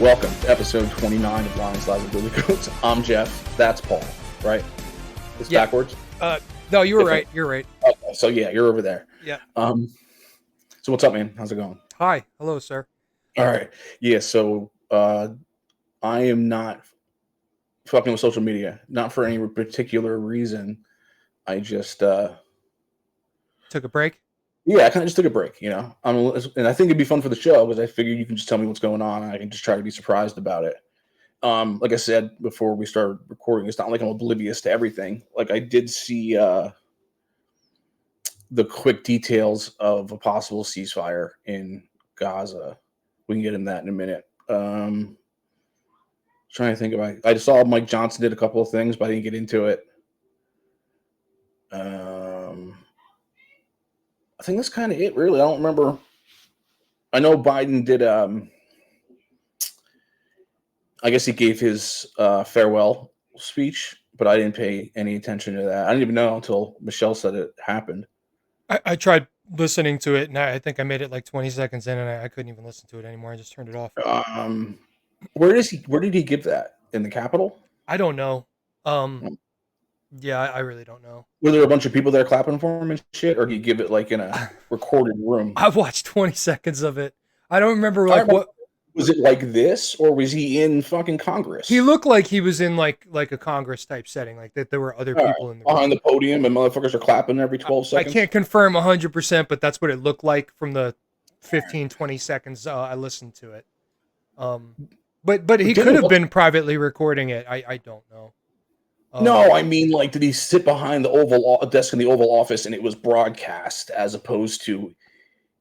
Welcome to episode 29 of Lions, Lies, and Billy Goats. I'm Jeff. That's Paul, right? It's backwards? No, you were right. You're right. Okay, so yeah, you're over there. Yeah. So what's up, man? How's it going? Hi. Hello, sir. All right. Yeah, so I am not fucking with social media. Not for any particular reason. I just Took a break. I kind of just took a break, and I think it'd be fun for the show because I figured you can just tell me what's going on and I can just try to be surprised about it. Like I said before we started recording, it's not like I'm oblivious to everything. Like I did see the quick details of a possible ceasefire in Gaza. We can get in that in a minute. Trying to think about. I saw Mike Johnson did a couple of things, but I didn't get into it. I think that's kind of it, really. I don't remember. I know Biden did. I guess he gave his farewell speech, but I didn't pay any attention to that. I didn't even know until Michelle said it happened. I tried listening to it, and I think I made it like 20 seconds in, and I couldn't even listen to it anymore. I just turned it off. Where did he give that? In the Capitol? I don't know. Yeah, I really don't know. Were there a bunch of people there clapping for him and shit, or did he give it like in a recorded room? I watched 20 seconds of it. I don't remember what. Was it like this, or was he in fucking Congress? He looked like he was in like a Congress type setting, like that there were other people in the behind the podium and motherfuckers are clapping every 12 seconds. I can't confirm 100%, but that's what it looked like from the 15, 20 seconds I listened to it. But he could have been privately recording it. I don't know. No, I mean, like, did he sit behind the Oval desk in the Oval Office and it was broadcast as opposed to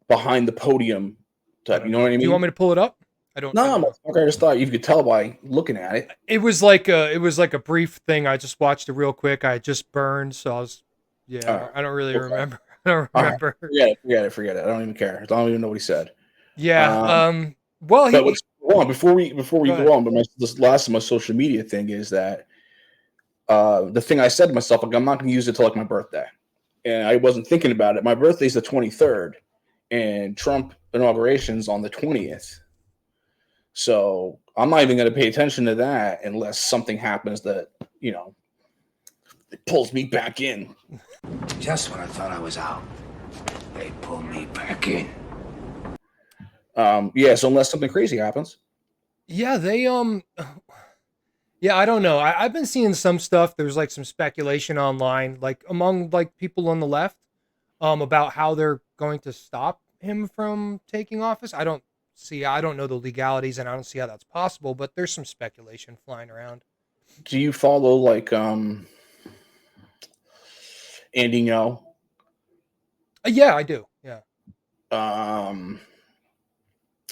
behind the podium type? You know what I mean? Do you want me to pull it up? I don't. No, I just thought you could tell by looking at it. It was like a brief thing. I just watched it real quick. I just burned, so I was. Yeah, I don't really remember. I don't remember. Right. Forget it. I don't even care. I don't even know what he said. Yeah. Well, before we go on, but this last of my social media thing is that the thing I said to myself, like, I'm not going to use it till like my birthday, and I wasn't thinking about it. My birthday's the 23rd, and Trump inauguration's on the 20th. So I'm not even going to pay attention to that unless something happens that, it pulls me back in. Just when I thought I was out, they pulled me back in. So unless something crazy happens. Yeah, yeah, I don't know. I've been seeing some stuff. There's like some speculation online, like among like people on the left, about how they're going to stop him from taking office. I don't know the legalities, and I don't see how that's possible, but there's some speculation flying around. Do you follow like Andy Ngo? Yeah, I do. Yeah.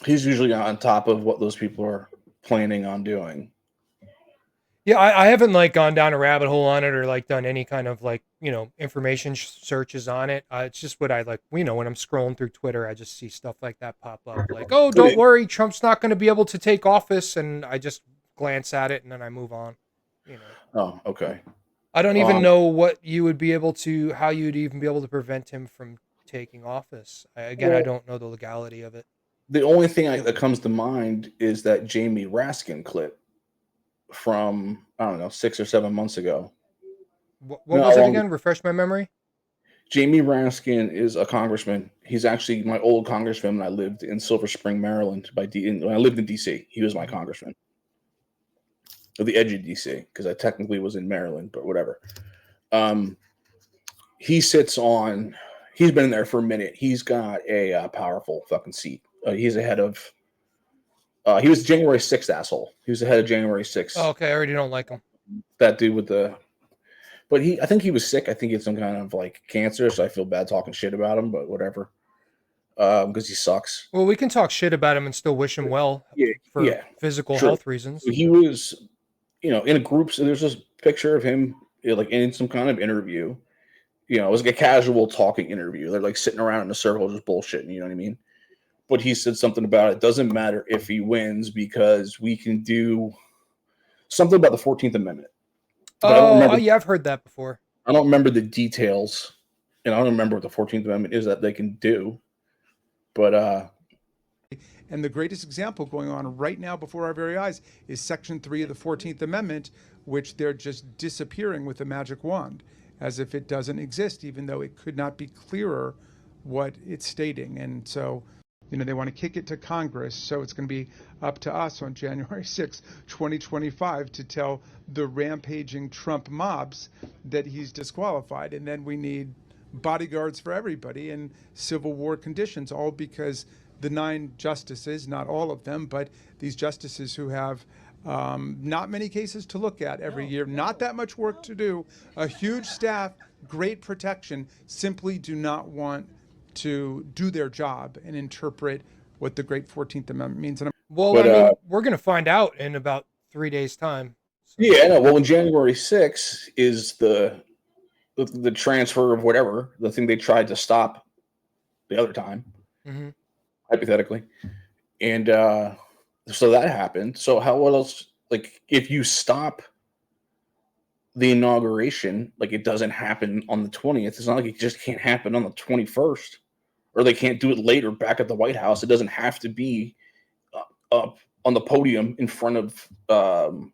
He's usually on top of what those people are planning on doing. Yeah, I haven't like gone down a rabbit hole on it or like done any kind of like, information searches on it. It's just what I like, when I'm scrolling through Twitter, I just see stuff like that pop up. Like, oh, don't worry, Trump's not going to be able to take office. And I just glance at it and then I move on. Oh, okay. I don't even know how you'd even be able to prevent him from taking office. I don't know the legality of it. The only thing that comes to mind is that Jamie Raskin clip from, I don't know, 6 or 7 months ago. What was it again? Refresh my memory. Jamie Raskin is a congressman. He's actually my old congressman when I lived in Silver Spring, Maryland. When I lived in D.C., he was my congressman. Or the edge of D.C., because I technically was in Maryland, but whatever. He's been in there for a minute. He's got a powerful fucking seat. He's ahead of. He was January 6th asshole. He was the head of January 6th. Oh, okay, I already don't like him. That dude with the. But I think he was sick. I think he had some kind of like cancer, so I feel bad talking shit about him, but whatever. Because he sucks. Well, we can talk shit about him and still wish him well for physical health reasons. He was, in a group. So there's this picture of him like in some kind of interview. It was like a casual talking interview. They're like sitting around in a circle just bullshitting, you know what I mean? But he said something about it doesn't matter if he wins because we can do something about the 14th Amendment. Yeah, I've heard that before. I don't remember the details, and I don't remember what the 14th Amendment is that they can do. But And the greatest example going on right now before our very eyes is Section 3 of the 14th Amendment, which they're just disappearing with a magic wand, as if it doesn't exist, even though it could not be clearer what it's stating. And so, they want to kick it to Congress. So it's going to be up to us on January 6, 2025, to tell the rampaging Trump mobs that he's disqualified. And then we need bodyguards for everybody in Civil War conditions, all because the 9 justices, not all of them, but these justices who have not many cases to look at every year, not that much work to do, a huge staff, great protection, simply do not want to do their job and interpret what the great 14th Amendment means. We're going to find out in about 3 days' time. So. Yeah, I know. Well, on January 6th is the transfer of whatever, the thing they tried to stop the other time. Mm-hmm. Hypothetically. And so that happened. So what else, like, if you stop the inauguration, like, it doesn't happen on the 20th. It's not like it just can't happen on the 21st, or they can't do it later back at the White House. It doesn't have to be up on the podium in front of the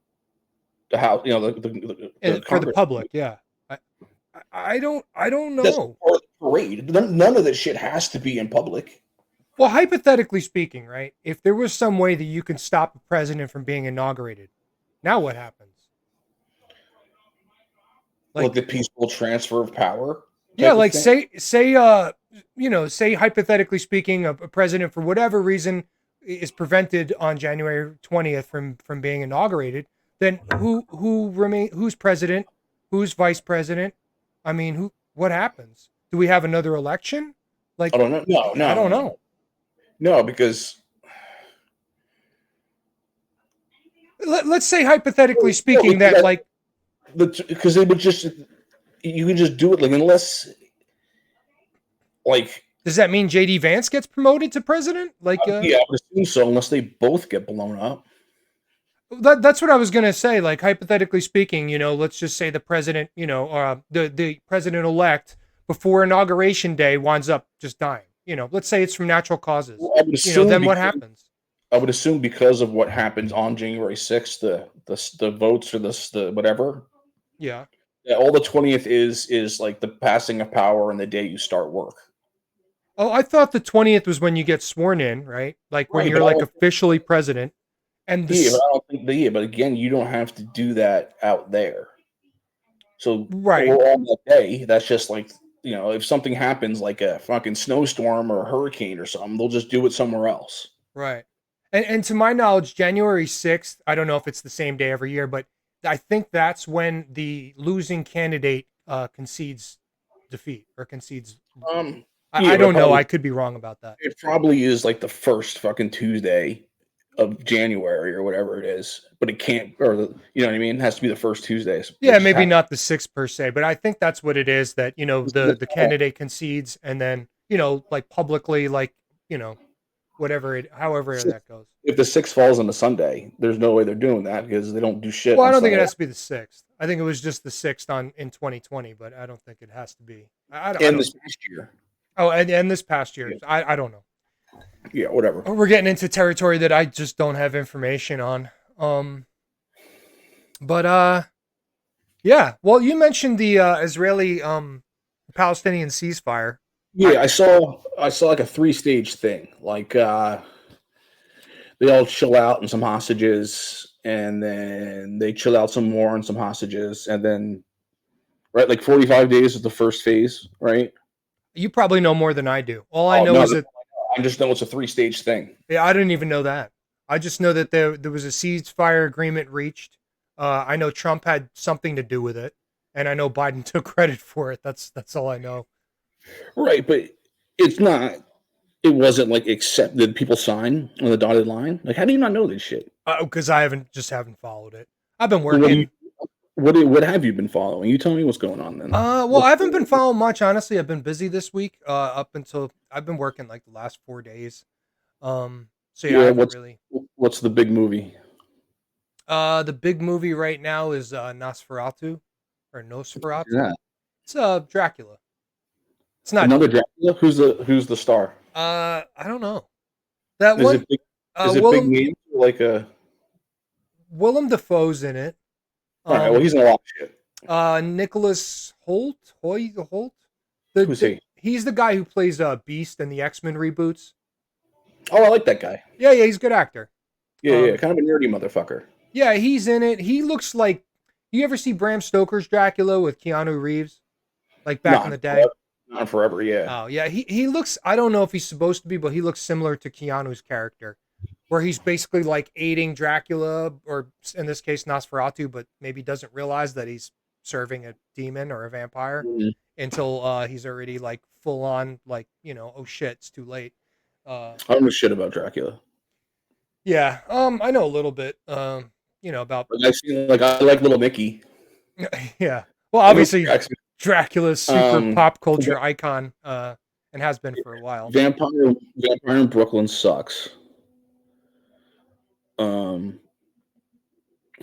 House, for the public. Yeah. I don't know. That's part of the parade. None of this shit has to be in public. Well, hypothetically speaking, right? If there was some way that you can stop a president from being inaugurated, now what happens? Like the peaceful transfer of power? Yeah, like say hypothetically speaking, a president for whatever reason is prevented on January 20th from being inaugurated, then who's president? Who's vice president? I mean, what happens? Do we have another election? Like, I don't know. No, I don't know. No, because let's say hypothetically speaking that like because they would you can just do it, like, unless, like, does that mean JD Vance gets promoted to president? Like, yeah, I would assume so, unless they both get blown up. That's what I was gonna say. Like, hypothetically speaking, let's just say the president, the president-elect before inauguration day winds up just dying. Let's say it's from natural causes. Well, then what happens? I would assume because of what happens on January 6th, the votes or the whatever. Yeah. All the 20th is like the passing of power and the day you start work. Oh, I thought the 20th was when you get sworn in, right? Like when you're like officially president. And but again, you don't have to do that out there. So right on that day, that's just like, if something happens, like a fucking snowstorm or a hurricane or something, they'll just do it somewhere else. Right. And to my knowledge, January 6th, I don't know if it's the same day every year, but I think that's when the losing candidate concedes defeat or concedes. I don't know. I could be wrong about that. It probably is like the first fucking Tuesday of January or whatever it is, but it can't, or you know what I mean? It has to be the first Tuesdays. Yeah, maybe not the 6th per se, but I think that's what it is, that, the candidate concedes and then, like publicly, like, however that goes. If the 6th falls on a Sunday, there's no way they're doing that because they don't do shit. Well, I don't think it has to be the 6th. I think it was just the 6th in 2020, but I don't think it has to be. This past year. Oh, and this past year. Yeah. I don't know. Yeah, whatever. We're getting into territory that I just don't have information on. Yeah. Well, you mentioned the Israeli Palestinian ceasefire. Yeah, I saw like a 3-stage thing. Like they all chill out on some hostages, and then they chill out some more on some hostages, and then right, like 45 days is the first phase, right? You probably know more than I do. All I know is that I just know it's a 3-stage thing. Yeah, I didn't even know that. I just know that there was a ceasefire agreement reached. I know Trump had something to do with it, and I know Biden took credit for it. That's all I know. Right, but it's not. It wasn't like accepted. People sign on the dotted line. Like, how do you not know this shit? Because I haven't followed it. I've been working. What have you been following? You tell me what's going on then. Well, I haven't been following much, honestly. I've been busy this week. Up until I've been working like the last 4 days. So yeah, what's the big movie? The big movie right now is Nosferatu or Nosferatu. Yeah. It's Dracula. It's not another Dracula. Who's the star? I don't know. That Is one, it big? Is it big Willem name? Like a. Willem Dafoe's in it. All right. Well, he's in a lot of shit. Nicholas Holt, Holt. Who's he? He's the guy who plays Beast in the X-Men reboots. Oh, I like that guy. Yeah, he's a good actor. Yeah, kind of a nerdy motherfucker. Yeah, he's in it. He looks like. You ever see Bram Stoker's Dracula with Keanu Reeves, like back in the day? Not forever. Yeah. Oh yeah, he looks. I don't know if he's supposed to be, but he looks similar to Keanu's character, where he's basically like aiding Dracula, or in this case Nosferatu, but maybe doesn't realize that he's serving a demon or a vampire until he's already like full on like oh shit, it's too late. I don't know shit about Dracula. Yeah, I know a little bit. About. Like I like Little Nicky. Yeah, well, obviously Dracula's super pop culture icon, and has been for a while. Vampire in Brooklyn sucks. I'm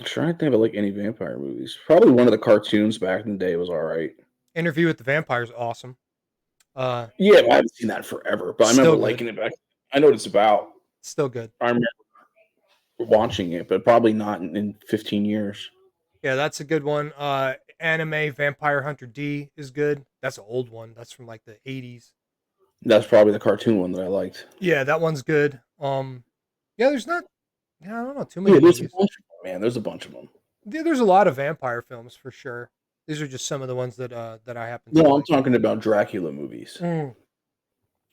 trying to think about like any vampire movies. Probably one of the cartoons back in the day was all right. Interview with the Vampire is awesome. Yeah, but I haven't seen that forever, but I remember liking it back. I know what it's about. Still good. I remember watching it, but probably not in 15 years. Yeah, that's a good one. Anime Vampire Hunter D is good. That's an old one. That's from like the 80s. That's probably the cartoon one that I liked. Yeah, that one's good. Yeah, there's not. Yeah, I don't know too many. Yeah, there's a bunch of them, man. There's a bunch of them. Yeah, there's a lot of vampire films for sure. These are just some of the ones that I happen to. No, I'm talking about Dracula movies.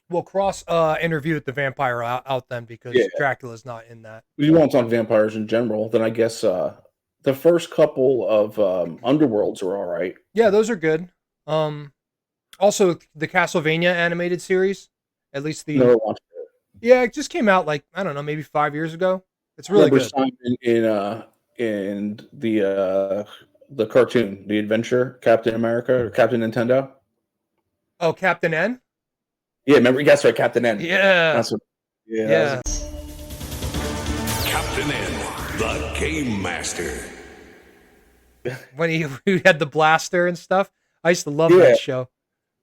We'll cross Interview with the Vampire out then because Dracula's not in that. If you want to talk vampires in general, then I guess the first couple of Underworlds are all right. Yeah, those are good. Also, the Castlevania animated series, at least the. Never watched it. Yeah, it just came out like I don't know, maybe 5 years ago. It's really good. Simon in the cartoon, The Adventure, Captain America or Captain Nintendo. Oh, Captain N. Yeah, remember? That's right, Captain N. Yeah. That's what. Yeah. Captain N, the Game Master. When he had the blaster and stuff, I used to love that show.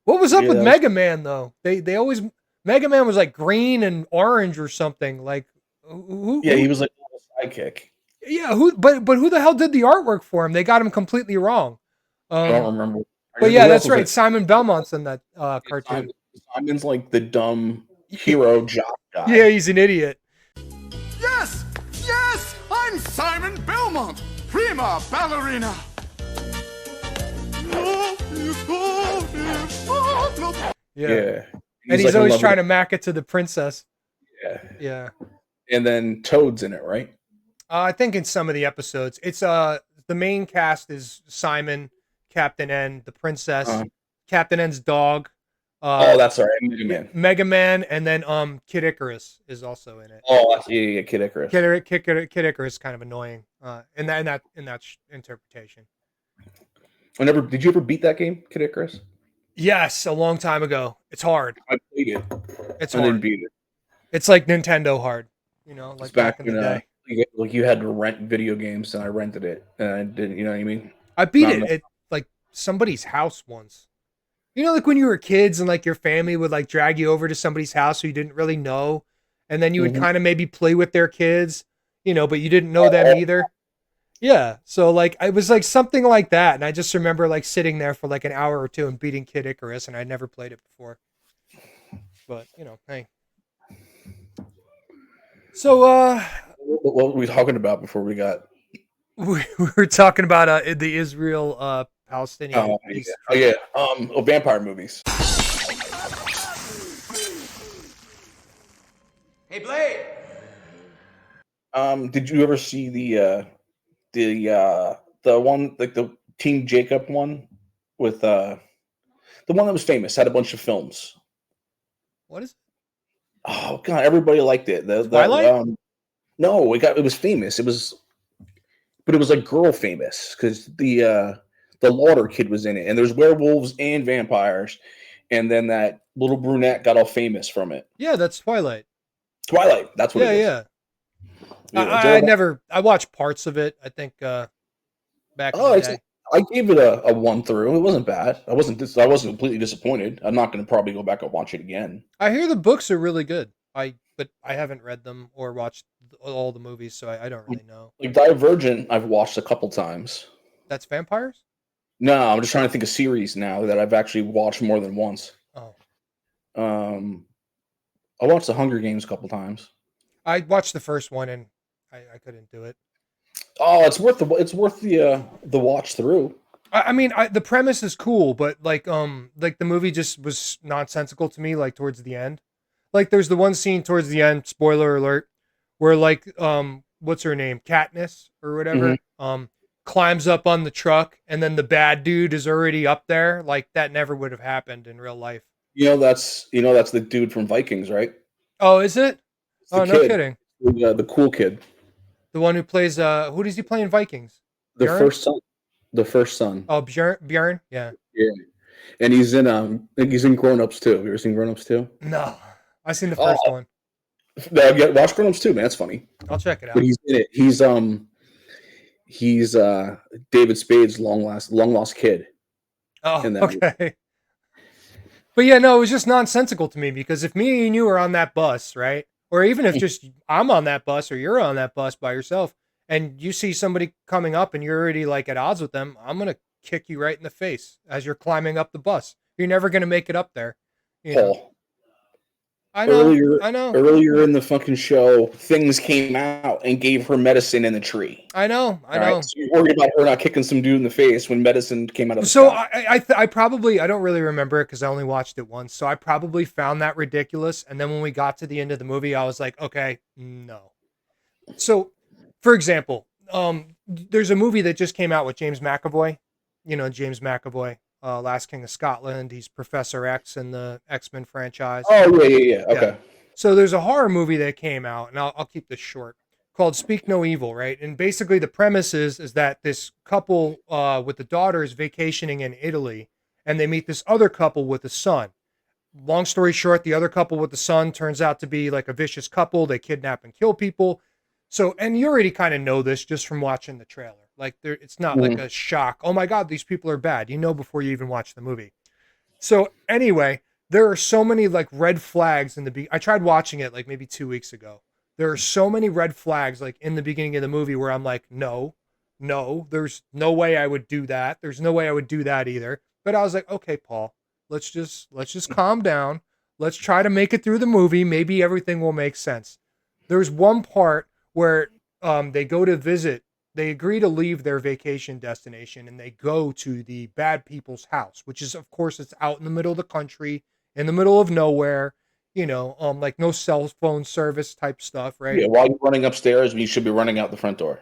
What was up with Mega Man though? They always Mega Man was like green and orange or something. Like who? He was like a sidekick. Yeah, but who the hell did the artwork for him? They got him completely wrong. I don't remember. But yeah, that's right. Simon Belmont's in that cartoon. Simon's like the dumb hero jock guy. Yeah, he's an idiot. Yes, I'm Simon Belmont, prima ballerina. Yeah. And he's always trying to mack it to the princess. Yeah. And then Toad's in it, right? I think in some of the episodes, it's the main cast is Simon, Captain N, the princess, Captain N's dog. That's right, Mega Man, and then Kid Icarus is also in it. Oh, that's Kid Icarus. Kid Icarus is kind of annoying in that interpretation. Did you ever beat that game, Kid Icarus? Yes, a long time ago. It's hard. I played it. It's I hard. didn't beat it. It's like Nintendo hard, like back in the day. Like you had to rent video games, and I rented it, and I didn't. You know what I mean? I beat it at like somebody's house once. Like when you were kids and like your family would like drag you over to somebody's house who you didn't really know, and then you would kind of maybe play with their kids, but you didn't know them either. Yeah, so like it was like something like that, and I just remember like sitting there for like an hour or two and beating Kid Icarus, and I'd never played it before. But hey. So what were we talking about before we got? We were talking about the Israel Palestinian. Vampire movies. Hey, Blade. Did you ever see the one like the Team Jacob one with the one that was famous, had a bunch of films? What is it? Oh god, everybody liked it. Twilight? No, it was famous. It was like girl famous because the Lauder kid was in it, and there's werewolves and vampires, and then that little brunette got all famous from it. Yeah, that's Twilight. Twilight, that's what it is. Yeah. I watched parts of it, I think back in the day. I gave it a 1 through. It wasn't bad. I wasn't completely disappointed. I'm not going to probably go back and watch it again. I hear the books are really good. I but I haven't read them or watched all the movies, so I don't really know. Like Divergent, I've watched a couple times. That's vampires? No, I'm just trying to think of series now that I've actually watched more than once. Oh, I watched The Hunger Games a couple times. I watched the first one and I couldn't do it. Oh, it's worth the watch through. I mean, the premise is cool, but like the movie just was nonsensical to me. Like towards the end, like there's the one scene towards the end. Spoiler alert, where like what's her name, Katniss or whatever, climbs up on the truck, and then the bad dude is already up there. Like that never would have happened in real life. That's the dude from Vikings, right? Oh, is it? It's the Oh, no kid. kidding. The cool kid. The one who plays who does he play in Vikings? The Bjorn? first son. The first son. Oh, Bjorn? Yeah. Yeah. And he's in Grown Ups too. Have you ever seen Grown Ups too? No. I've seen the first one. No, yeah, watch Grown Ups too, man. It's funny. I'll check it out. But he's in it. He's David Spade's long lost kid. Oh, in that okay. But yeah, no, it was just nonsensical to me because if me and you are on that bus, right? Or even if just I'm on that bus or you're on that bus by yourself and you see somebody coming up and you're already like at odds with them, I'm going to kick you right in the face as you're climbing up the bus. You're never going to make it up there. You know? Paul. I know. Earlier in the fucking show, things came out and gave her medicine in the tree. I know. Right? So you're worried about her not kicking some dude in the face when medicine came out of the So sky. I probably, I don't really remember it because I only watched it once. So I probably found that ridiculous. And then when we got to the end of the movie, I was like, okay, no. So, for example, there's a movie that just came out with James McAvoy. You know, James McAvoy, Last King of Scotland. He's Professor X in the X-Men franchise. Oh, yeah. Okay. So there's a horror movie that came out, and I'll keep this short, called Speak No Evil, right? And basically the premise is that this couple with the daughter is vacationing in Italy, and they meet this other couple with the son. Long story short, the other couple with the son turns out to be like a vicious couple. They kidnap and kill people. So, and you already kind of know this just from watching the trailer. Like, it's not like a shock. Oh my God, these people are bad. You know before you even watch the movie. So anyway, there are so many like red flags in the I tried watching it like maybe 2 weeks ago. There are so many red flags like in the beginning of the movie where I'm like, no, there's no way I would do that. There's no way I would do that either. But I was like, okay, Paul, let's just calm down. Let's try to make it through the movie. Maybe everything will make sense. There's one part where they go to visit. They agree to leave their vacation destination and they go to the bad people's house, which is, of course, it's out in the middle of the country, in the middle of nowhere, you know, like no cell phone service type stuff, right? Yeah, while you're running upstairs, you should be running out the front door.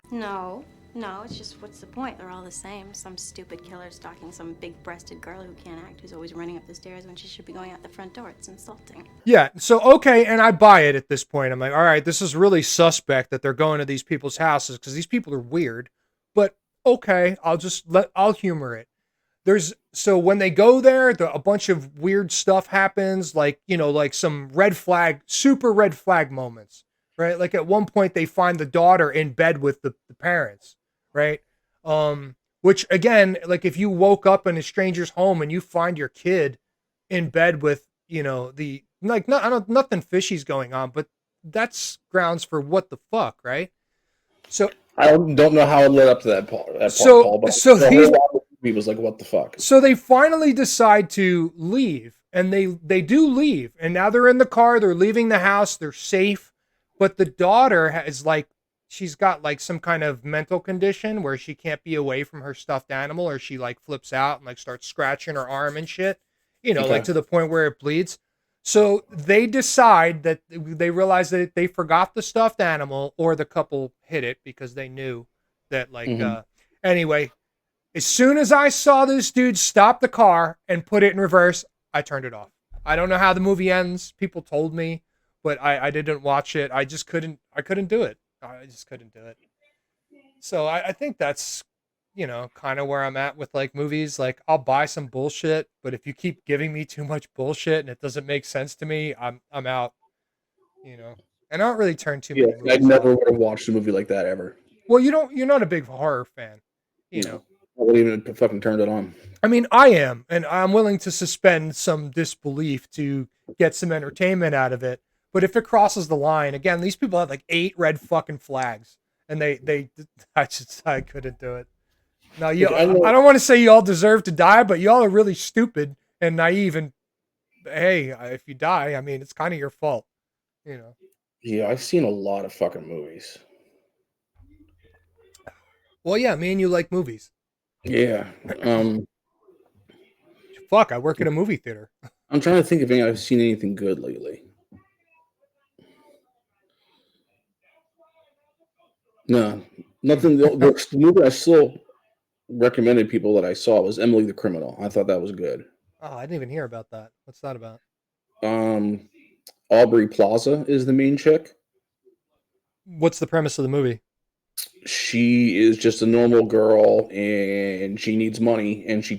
No, it's just what's the point? They're all the same. Some stupid killer stalking some big-breasted girl who can't act, who's always running up the stairs when she should be going out the front door. It's insulting. Yeah, so okay, and I buy it at this point. I'm like, all right, this is really suspect that they're going to these people's houses because these people are weird. But okay, I'll humor it. So when they go there, a bunch of weird stuff happens, like, you know, like some super red flag moments, right? Like at one point they find the daughter in bed with the parents, right? Which again, like if you woke up in a stranger's home and you find your kid in bed with, you know, nothing fishy's going on, but that's grounds for what the fuck, right? So I don't know how it led up to that part. So the movie was like, what the fuck? So they finally decide to leave, and they do leave, and now they're in the car. They're leaving the house. They're safe, but the daughter has like she's got like some kind of mental condition where she can't be away from her stuffed animal, or she like flips out and like starts scratching her arm and shit. You know, like to the point where it bleeds. So they decide that they realize that they forgot the stuffed animal, or the couple hid it because they knew that anyway, as soon as I saw this dude stop the car and put it in reverse, I turned it off. I don't know how the movie ends. People told me, but I didn't watch it. I couldn't do it. I just couldn't do it. So I think that's, you know, kind of where I'm at with like movies. Like I'll buy some bullshit, but if you keep giving me too much bullshit and it doesn't make sense to me, I'm out. You know, and I don't really turn too many movies I never would have watched a movie like that ever. Well, you're not a big horror fan, you know. I wouldn't even fucking turned it on. I mean, I am, and I'm willing to suspend some disbelief to get some entertainment out of it. But if it crosses the line, again, these people had like 8 red fucking flags, and I couldn't do it. Now, I don't want to say y'all deserve to die, but y'all are really stupid and naive. And hey, if you die, I mean, it's kind of your fault, you know. Yeah, I've seen a lot of fucking movies. Well, yeah, me and you like movies. Yeah. Fuck, I work at a movie theater. I'm trying to think if I've seen anything good lately. No, nothing. The movie I still recommended people that I saw was Emily the Criminal. I thought that was good. Oh, I didn't even hear about that. What's that about? Aubrey Plaza is the main chick. What's the premise of the movie? She is just a normal girl and she needs money, and she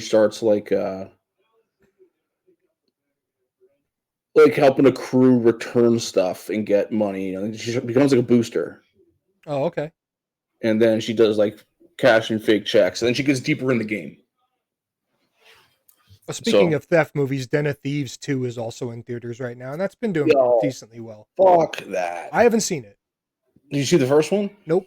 starts like helping a crew return stuff and get money. And she becomes like a booster. Oh, okay. And then she does like cash and fake checks, and then she gets deeper in the game. Well, speaking of theft movies, Den of Thieves 2 is also in theaters right now, and that's been doing decently well. Fuck that. I haven't seen it. Did you see the first one? Nope.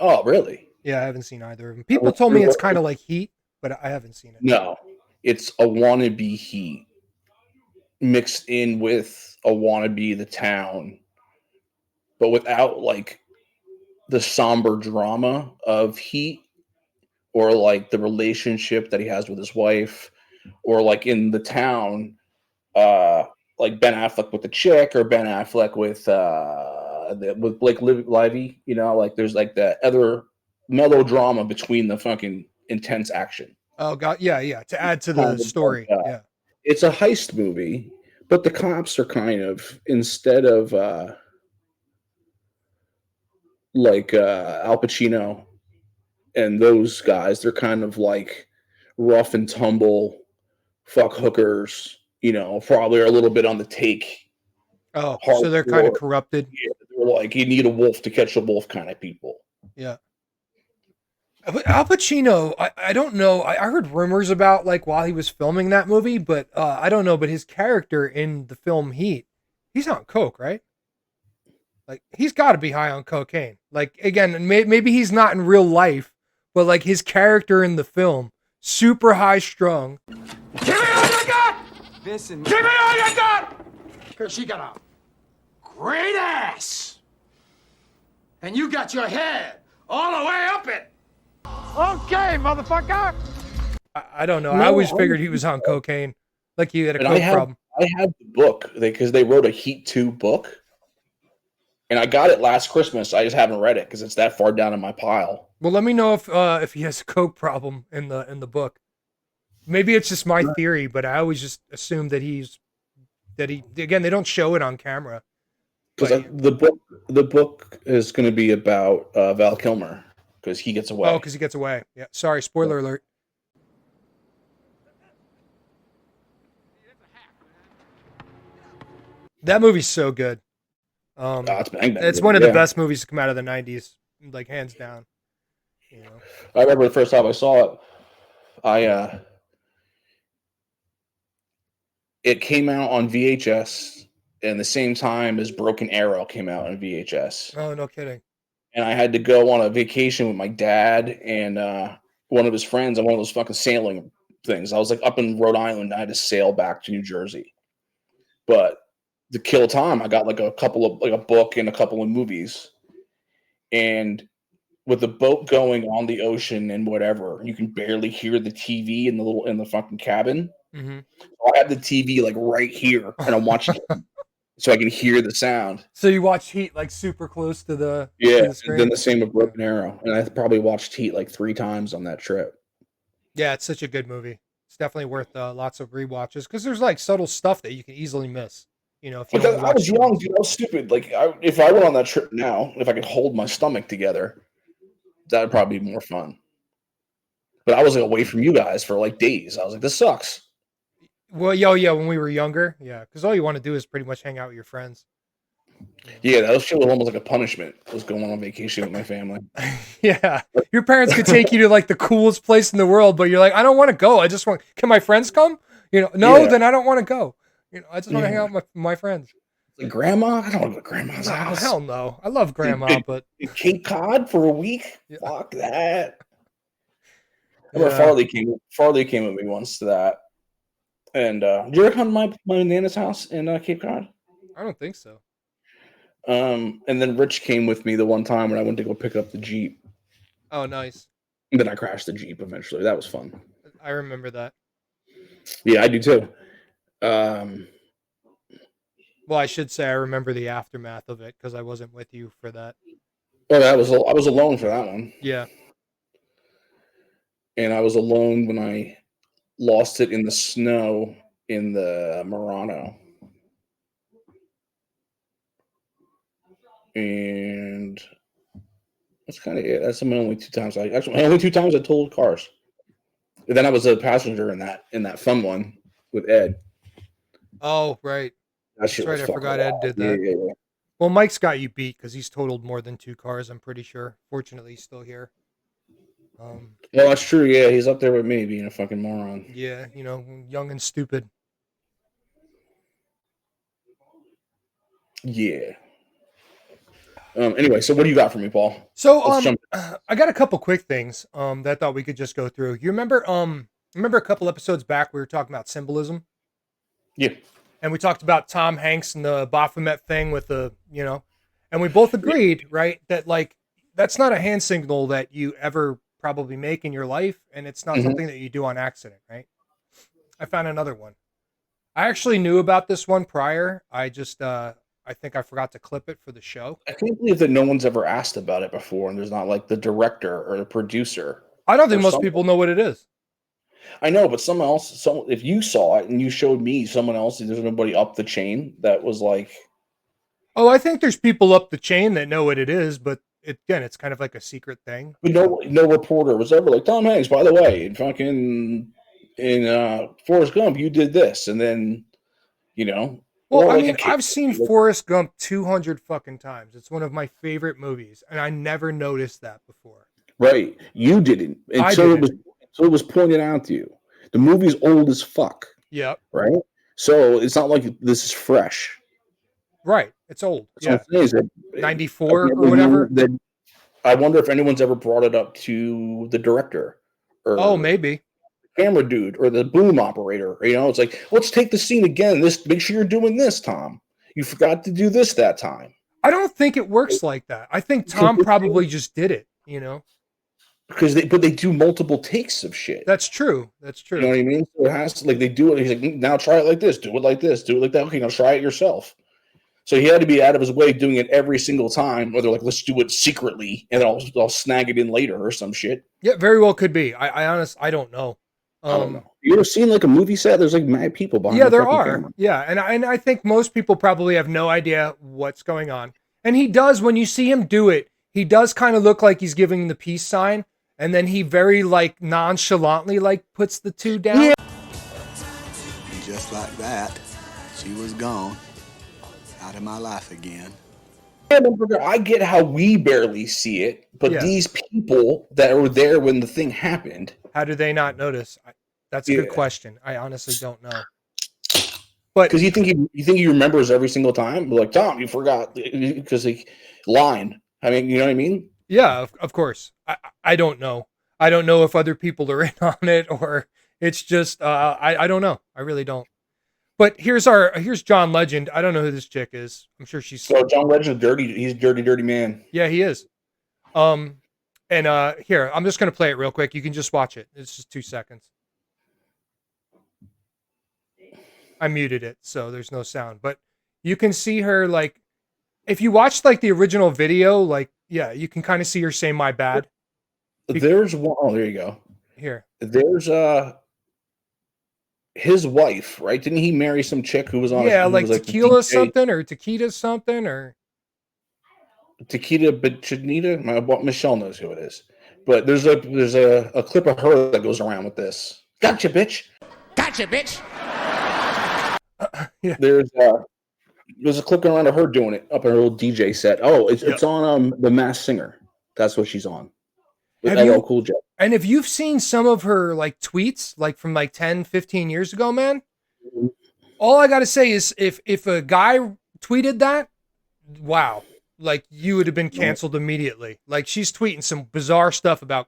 Oh, really? Yeah, I haven't seen either of them. People told me it's kind of like Heat, but I haven't seen it. No, it's a wannabe Heat mixed in with a wannabe The Town, but without like the somber drama of Heat, or like the relationship that he has with his wife, or like in The Town, like Ben Affleck with the chick, or Ben Affleck with Blake Lively. You know, like there's like that other melodrama between the fucking intense action. Oh god, yeah. To add to the story, yeah. It's a heist movie, but the cops are kind of, instead of like Al Pacino and those guys, they're kind of like rough and tumble, fuck hookers, you know, probably are a little bit on the take. Oh, so they're kind of corrupted. Yeah, they're like, you need a wolf to catch a wolf kind of people. Yeah. But Al Pacino, I don't know. I heard rumors about like while he was filming that movie, but I don't know. But his character in the film Heat, he's on coke, right? Like he's got to be high on cocaine. Like again, maybe he's not in real life, but like his character in the film, super high strung. Give me all you got! Listen, Give me all you got! Because she got a great ass. And you got your head all the way up it. Okay, motherfucker. I don't know. I always figured he was on cocaine. Like he had a coke problem. I have the book because they wrote a Heat 2 book. And I got it last Christmas. I just haven't read it because it's that far down in my pile. Well, let me know if he has a coke problem in the book. Maybe it's just my theory, but I always just assume that he again, they don't show it on camera. Because the book is going to be about Val Kilmer because he gets away. Oh, because he gets away. Yeah. Sorry, spoiler alert. That movie's so good. It's one of the best movies to come out of the 90s, like hands down. You know. I remember the first time I saw it. It came out on VHS, and the same time as Broken Arrow came out on VHS. Oh, no kidding. And I had to go on a vacation with my dad and one of his friends on one of those fucking sailing things. I was like up in Rhode Island, and I had to sail back to New Jersey. But to kill time, I got like a book and a couple of movies. And with the boat going on the ocean and whatever, you can barely hear the TV in the fucking cabin. Mm-hmm. So I have the TV like right here, and I'm watching it so I can hear the sound. So you watch Heat like super close to the screen? And then the same with Broken Arrow, and I probably watched Heat like 3 times on that trip. Yeah, it's such a good movie. It's definitely worth lots of rewatches because there's like subtle stuff that you can easily miss. You know, if you I was young, dude. I was stupid. Like, if I went on that trip now, if I could hold my stomach together, that would probably be more fun. But I was like away from you guys for like days. I was like, this sucks. Well, yeah, when we were younger, yeah, because all you want to do is pretty much hang out with your friends. Yeah, that shit was almost like a punishment. I was going on vacation with my family. Yeah, your parents could take you to like the coolest place in the world, but you're like, I don't want to go. I just want. Can my friends come? You know, no, then I don't want to go. You know, I just want to hang out with my friends. Like grandma, I don't want to go to grandma's Oh, house. hell no. I love grandma, but Cape Cod for a week. Yeah. Fuck that. I remember Yeah. Farley came with me once to that. And did you ever come to my Nana's house in Cape Cod? I don't think so. And then Rich came with me the one time when I went to go pick up the Jeep. Oh, nice. And then I crashed the Jeep eventually. That was fun. I remember that. Yeah, I do too. Well, I should say I remember the aftermath of it because I wasn't with you for that. Oh, I was alone for that one. Yeah. And I was alone when I lost it in the snow in the Murano. And that's kind of it. That's my only two times my only two times I totaled cars. And then I was a passenger in that fun one with Ed. Oh, right. That shit That's was right. I forgot Ed wild. did that. Yeah. Well, Mike's got you beat because he's totaled more than 2 cars, I'm pretty sure. Fortunately, he's still here. Well, that's true. Yeah, he's up there with me being a fucking moron. Yeah, you know, young and stupid. Yeah. Anyway, so what do you got for me, Paul? So, Let's jump. I got a couple quick things that I thought we could just go through. You remember a couple episodes back we were talking about symbolism? Yeah. And we talked about Tom Hanks and the Baphomet thing with the, you know, and we both agreed, right, that like that's not a hand signal that you ever probably make in your life, and it's not something that you do on accident, right? I found another one. I actually knew about this one prior. I just I think I forgot to clip it for the show. I can't believe that no one's ever asked about it before, and there's not like the director or the producer. I don't think or most someone. people know what it is. I know, but someone else, if you saw it and you showed me someone else, there's nobody up the chain that was like. Oh, I think there's people up the chain that know what it is, but it's kind of like a secret thing. But no reporter was ever like, Tom Hanks, by the way, in Forrest Gump, you did this, and then, you know. Well, I mean, I've seen Forrest Gump 200 fucking times. It's one of my favorite movies, and I never noticed that before. Right, you didn't, and so it was pointed out to you. The movie's old as fuck. Yep. Right. So it's not like this is fresh. Right. It's old. That's yeah. Is that 94 or whatever. I wonder if anyone's ever brought it up to the director. Or maybe. The camera dude or the boom operator. You know, it's like, let's take the scene again. Make sure you're doing this, Tom. You forgot to do this that time. I don't think it works like that. I think Tom probably just did it, you know. Because they do multiple takes of shit. That's true. That's true. You know what I mean? So it has to, like, they do it. He's like, now try it like this. Do it like this. Do it like that. Okay, now try it yourself. So he had to be out of his way doing it every single time. Or they're like, let's do it secretly, and then I'll snag it in later or some shit. Yeah, very well could be. I honestly, I don't know. I don't know. You ever seen like a movie set? There's like mad people behind. Yeah, there are. Camera. Yeah, and I think most people probably have no idea what's going on. And he does, when you see him do it, he does kind of look like he's giving the peace sign. And then he very like nonchalantly like puts the 2 down. Yeah. And just like that, she was gone. Out of my life again. I get how we barely see it, but these people that were there when the thing happened. How do they not notice? That's a good question. I honestly don't know. But because you think he remembers every single time, like Tom, you forgot because he lied. I mean, you know what I mean? Yeah, of course. I don't know. I don't know if other people are in on it or it's just I don't know. I really don't. But here's John Legend. I don't know who this chick is. I'm sure she's John Legend dirty. He's a dirty man. Yeah, he is. And here, I'm just gonna play it real quick. You can just watch it. It's just 2 seconds. I muted it, so there's no sound. But you can see her like if you watch like the original video, like yeah, you can kind of see her say "my bad." There's one. Oh, there you go. Here. There's his wife, right? Didn't he marry some chick who was on? Yeah, like Tequila something or Taquita something or Taquita Bichanita. Michelle knows who it is. But there's a clip of her that goes around with this. Gotcha, bitch. Gotcha, bitch. Yeah. There's a clip around of her doing it up in her little DJ set. Oh, it's on The Masked Singer. That's what she's on. With LL Cool J. And if you've seen some of her like tweets, like from like 10, 15 years ago, man, All I gotta say is if a guy tweeted that, wow, like you would have been canceled immediately. Like she's tweeting some bizarre stuff about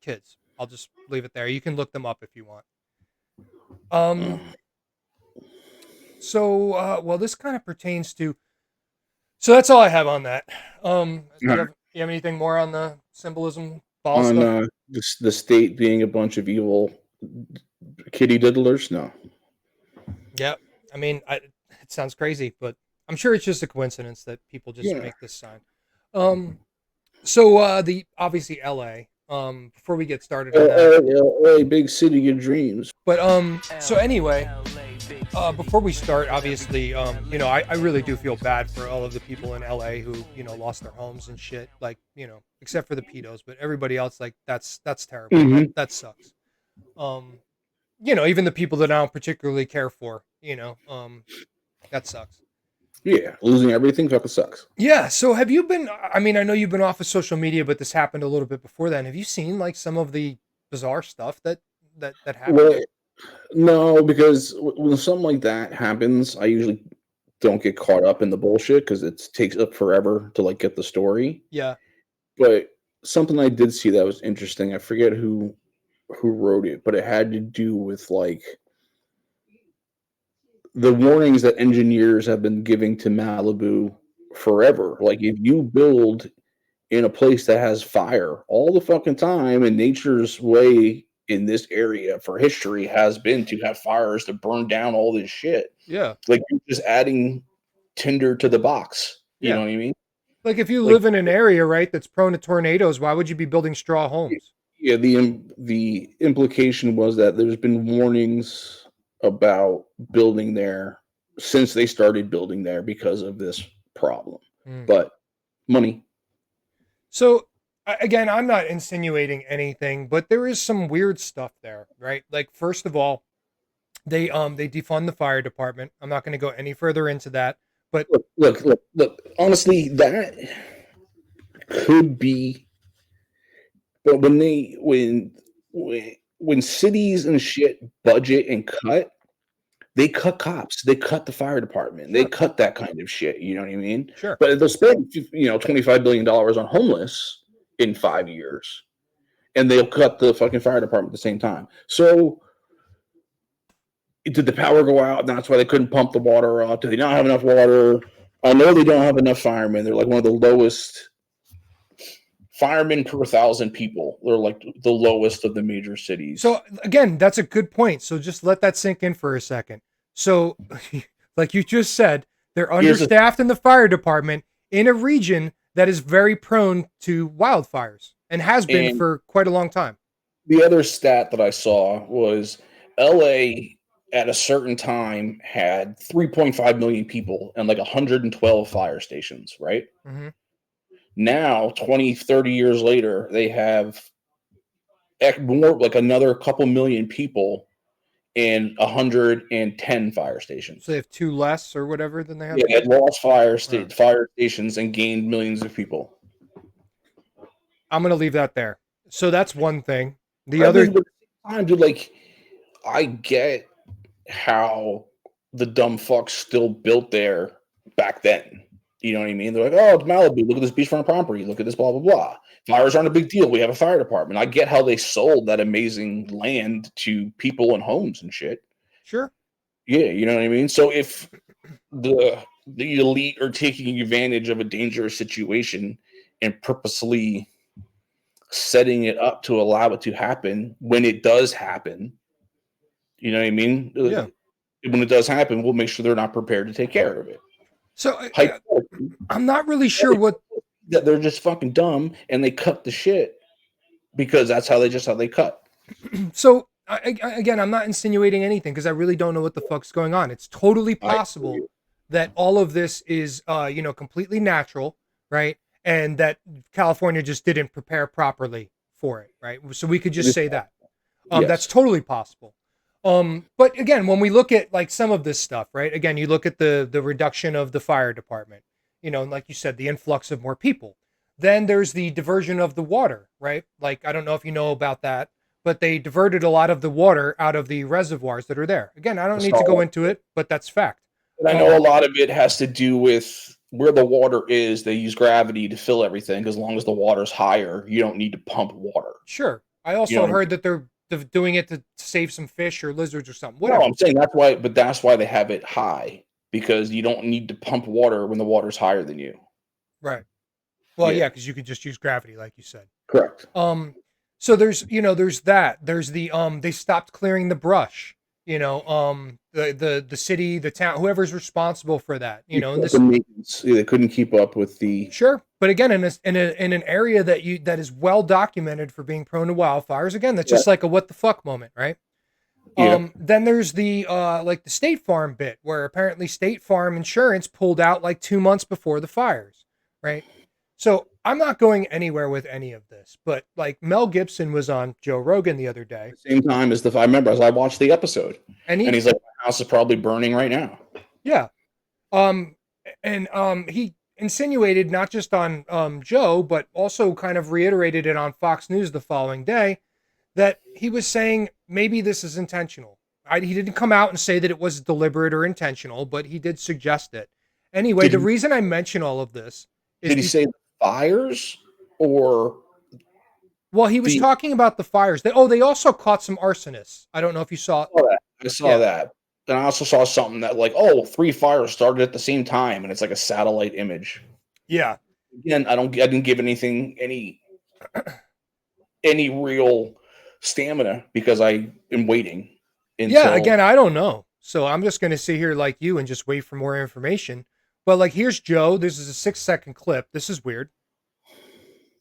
kids. I'll just leave it there. You can look them up if you want. So well, this kind of pertains to. So that's all I have on that. You have anything more on the symbolism ball On stuff? the state being a bunch of evil kitty diddlers? No. Yeah, I mean, it sounds crazy, but I'm sure it's just a coincidence that people just Yeah. make this sign. So the obviously L.A. Before we get started on that, LA, big city of your dreams. but so anyway, before we start, obviously, you know, I really do feel bad for all of the people in LA who, you know, lost their homes and shit. Like, you know, except for the pedos, but everybody else, like, that's terrible. Mhm. That sucks. You know, even the people that I don't particularly care for, you know, that sucks. Yeah, losing everything fucking sucks. Yeah. So have you been? I mean, I know you've been off of social media, but this happened a little bit before then. Have you seen like some of the bizarre stuff that happened? Well, no, because when something like that happens, I usually don't get caught up in the bullshit because it takes up forever to like get the story. Yeah. But something I did see that was interesting. I forget who wrote it, but it had to do with like the warnings that engineers have been giving to Malibu forever. Like if you build in a place that has fire all the fucking time, and nature's way in this area for history has been to have fires to burn down all this shit. Yeah. Like you're just adding tinder to the box. You Yeah. know what I mean? Like if you Like- live in an area, right, that's prone to tornadoes, why would you be building straw homes? Yeah, the implication was that there's been warnings about building there since they started building there because of this problem. Mm. But money. So again, I'm not insinuating anything, but there is some weird stuff there, right? Like first of all, they defund the fire department. I'm not going to go any further into that, but Look. Honestly, that could be. But when cities and shit budget and cut, they cut cops, they cut the fire department, they cut that kind of shit. You know what I mean? Sure. But they'll spend $25 billion on homeless in 5 years, and they'll cut the fucking fire department at the same time. So did the power go out, and that's why they couldn't pump the water up? Do they not have enough water? I know they don't have enough firemen. They're like one of the lowest firemen per 1,000 people. They're like the lowest of the major cities. So again, that's a good point. So just let that sink in for a second. So like you just said, they're understaffed in the fire department in a region that is very prone to wildfires and has been for quite a long time. The other stat that I saw was LA at a certain time had 3.5 million people and like 112 fire stations, right? Mm-hmm. Now, 20, 30 years later, they have more, like another couple million people and 110 fire stations. So they have 2 less or whatever than they have? Yeah, they had lost fire stations and gained millions of people. I'm going to leave that there. So that's one thing. The other time, dude, like, I get how the dumb fucks still built there back then. You know what I mean? They're like, oh, it's Malibu. Look at this beachfront property. Look at this, blah, blah, blah. Fires aren't a big deal. We have a fire department. I get how they sold that amazing land to people and homes and shit. Sure. Yeah, you know what I mean? So if the elite are taking advantage of a dangerous situation and purposely setting it up to allow it to happen when it does happen, you know what I mean? Yeah. When it does happen, we'll make sure they're not prepared to take care of it. So I'm not really sure what that they're just fucking dumb and they cut the shit because that's how they cut. So again, I'm not insinuating anything because I really don't know what the fuck's going on. It's totally possible that all of this is, completely natural, right? And that California just didn't prepare properly for it, right? So we could just say that. Yes. That's totally possible. But again, when we look at like some of this stuff, right? Again, you look at the reduction of the fire department, and like you said, the influx of more people. Then there's the diversion of the water, right? Like, I don't know if you know about that, but they diverted a lot of the water out of the reservoirs that are there. Again, I don't need to go into it, but that's fact. And I know a lot of it has to do with where the water is. They use gravity to fill everything. As long as the water's higher, you don't need to pump water. Sure. I also heard that they're doing it to save some fish or lizards or something. Whatever. No, I'm saying that's why they have it high, because you don't need to pump water when the water's higher than you. Right. Well, yeah, because you could just use gravity, like you said. Correct. So there's that. There's the they stopped clearing the brush. The city, the town, whoever's responsible for that. They couldn't keep up with the. Sure, but again, in an area that is well documented for being prone to wildfires. Again, that's just like a what the fuck moment, right? Yeah. Then there's the like the State Farm bit where apparently State Farm insurance pulled out like 2 months before the fires, right? So I'm not going anywhere with any of this, but like Mel Gibson was on Joe Rogan the other day. Same time as I remember as I watched the episode, and he's like, "My house is probably burning right now." Yeah, he insinuated not just on Joe, but also kind of reiterated it on Fox News the following day that he was saying maybe this is intentional. He didn't come out and say that it was deliberate or intentional, but he did suggest it. Anyway, the reason I mention all of this is did he say fires or? Well, he was talking about the fires. They also caught some arsonists. I don't know if you saw it. I saw that. And I also saw something that 3 fires started at the same time, and it's like a satellite image. Yeah. Again, I didn't give any real stamina because I am waiting. Again, I don't know. So I'm just going to sit here like you and just wait for more information. But here's Joe. This is a 6-second clip. This is weird.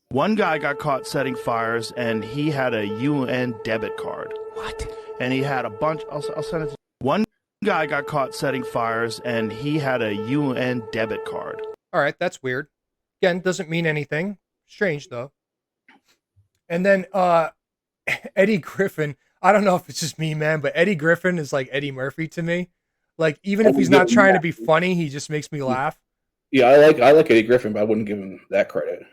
One guy got caught setting fires, and he had a UN debit card. What? And he had a bunch. I'll send it to you. One guy got caught setting fires, and he had a UN debit card. All right, that's weird. Again, doesn't mean anything. Strange, though. And then Eddie Griffin. I don't know if it's just me, man, but Eddie Griffin is like Eddie Murphy to me. Even if he's not trying to be funny, he just makes me laugh. Yeah, I like Eddie Griffin, but I wouldn't give him that credit.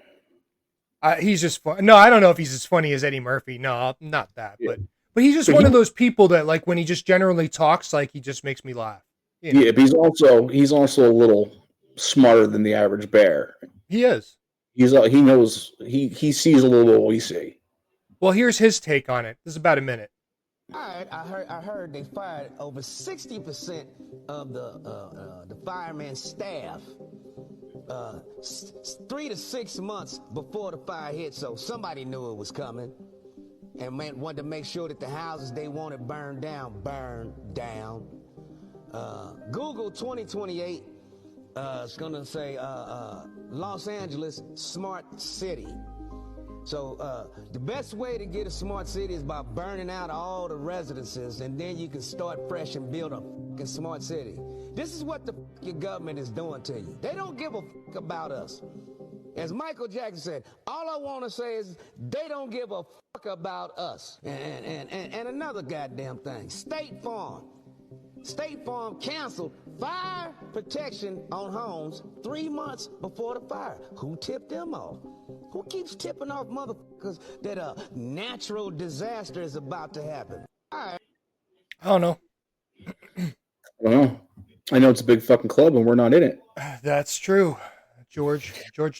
He's just fun. No, I don't know if he's as funny as Eddie Murphy. No, not that. Yeah. But he's just one of those people that when he just generally talks, he just makes me laugh. Yeah, but he's also a little smarter than the average bear. He is. He knows he sees a little bit what we see. Well, here's his take on it. This is about a minute. All right, I heard they fired over 60% of the fireman staff 3 to 6 months before the fire hit, so somebody knew it was coming and wanted to make sure that the houses they wanted burned down. Google 2028 is going to say Los Angeles smart city. So the best way to get a smart city is by burning out all the residences, and then you can start fresh and build a fucking smart city. This is what the your government is doing to you. They don't give a fuck about us. As Michael Jackson said, all I want to say is they don't give a fuck about us. And another goddamn thing, State Farm. State Farm canceled fire protection on homes 3 months before the fire. Who tipped them off? Who keeps tipping off motherfuckers that a natural disaster is about to happen? I don't know. I know it's a big fucking club and we're not in it. That's true. George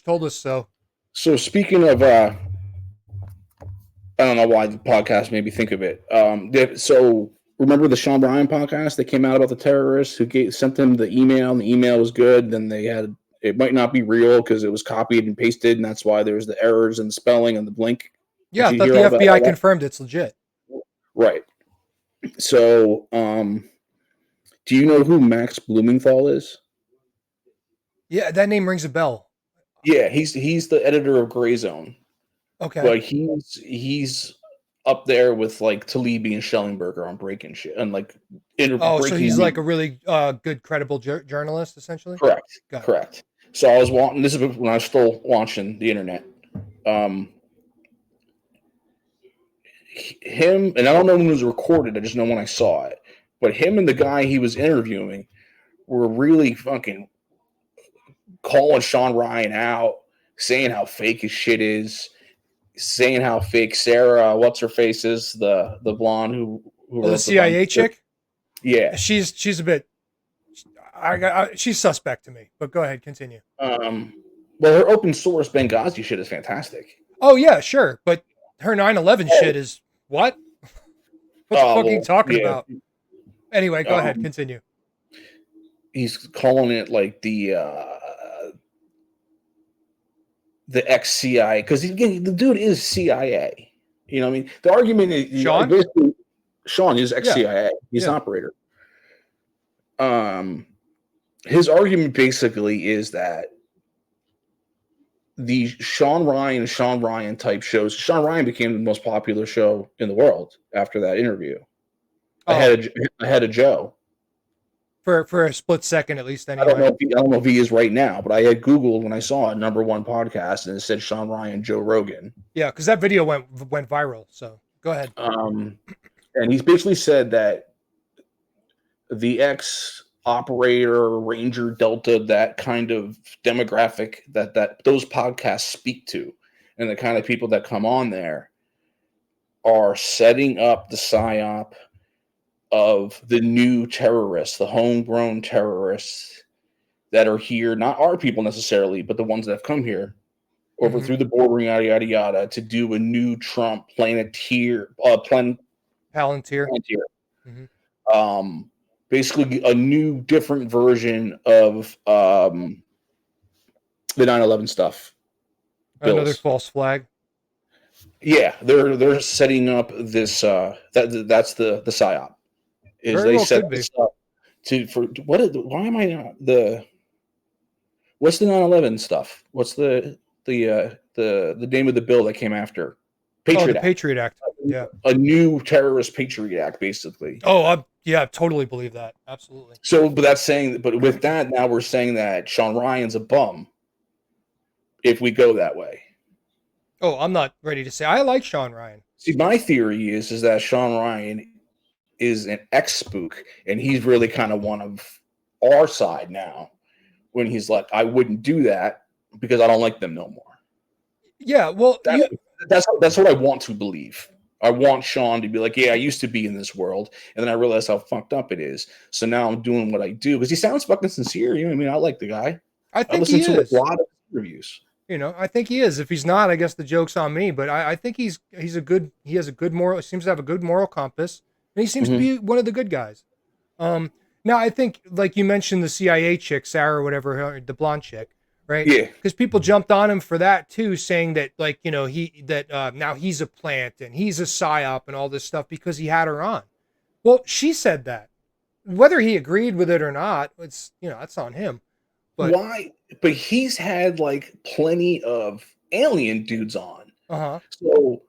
told us so. So speaking of, I don't know why the podcast made me think of it. So remember the Sean Bryan podcast that came out about the terrorists who sent them the email, and the email was good. Then they had, it might not be real because it was copied and pasted, and that's why there's the errors in the spelling and the blink. Yeah, I thought the FBI confirmed it's legit. Right. So, do you know who Max Blumenthal is? Yeah, that name rings a bell. Yeah, he's the editor of Gray Zone. Okay. But he's up there with like Talibi and Schellenberger on breaking shit and like so he's like a really good, credible journalist, essentially. Correct. So I was watching. This is when I was still watching the internet. Him, and I don't know when it was recorded. I just know when I saw it. But him and the guy he was interviewing were really fucking calling Sean Ryan out, saying how fake his shit is. saying how fake Sarah, what's her face is, the blonde who the wrote CIA chick. Yeah, she's a bit. She's suspect to me. But go ahead, continue. Well, her open source Benghazi shit is fantastic. Oh yeah, sure, but her 9/11 shit is what? What the fuck are you talking about? Anyway, go ahead, continue. He's calling it like the ex-CIA, because the dude is CIA. You know what I mean? The argument is Sean? basically Sean is ex-CIA. He's an Yeah. operator. His argument basically is that the Sean Ryan type shows. Sean Ryan became the most popular show in the world after that interview. Ahead of Joe. For a split second, at least. Anyway, I don't know if he is right now, but I had Googled when I saw a #1 podcast and it said Sean Ryan, Joe Rogan. Yeah, because that video went viral. So go ahead. And he's basically said that the ex-operator, Ranger, Delta, that kind of demographic that those podcasts speak to, and the kind of people that come on there are setting up the psyop of the new terrorists, the homegrown terrorists that are here, not our people necessarily, but the ones that have come here over through the border, yada, yada, yada, to do a new Trump Palantir. Basically a new, different version of the 9/11 stuff. Another false flag. Yeah, they're setting up this. That's the psyop. Is Very they well set could be. this up why am I not what's the 9/11 stuff? What's the name of the bill that came after? The Patriot Act. Yeah. A new terrorist Patriot Act, basically. Oh, I totally believe that. Absolutely. So, but with that, now we're saying that Sean Ryan's a bum if we go that way. Oh, I'm not ready to say. I like Sean Ryan. See, my theory is that Sean Ryan is an ex-spook, and he's really kind of one of our side now when he's like, I wouldn't do that because I don't like them no more. Yeah, well, that's what I want to believe. I want Sean to be like, yeah, I used to be in this world, and then I realized how fucked up it is. So now I'm doing what I do because he sounds fucking sincere. You know what I mean? I like the guy. I think listen he to is. a lot of reviews. You know, I think he is. If he's not, I guess the joke's on me. But I think he has a good moral. Seems to have a good moral compass, and he seems to be one of the good guys. Now I think, like you mentioned, the CIA chick, Sarah, or whatever, the blonde chick, right? Yeah. Because people jumped on him for that too, saying that, like, you know, now he's a plant and he's a psyop and all this stuff because he had her on. Well, she said that. Whether he agreed with it or not, it's, you know, that's on him. But why? But he's had like plenty of alien dudes on. So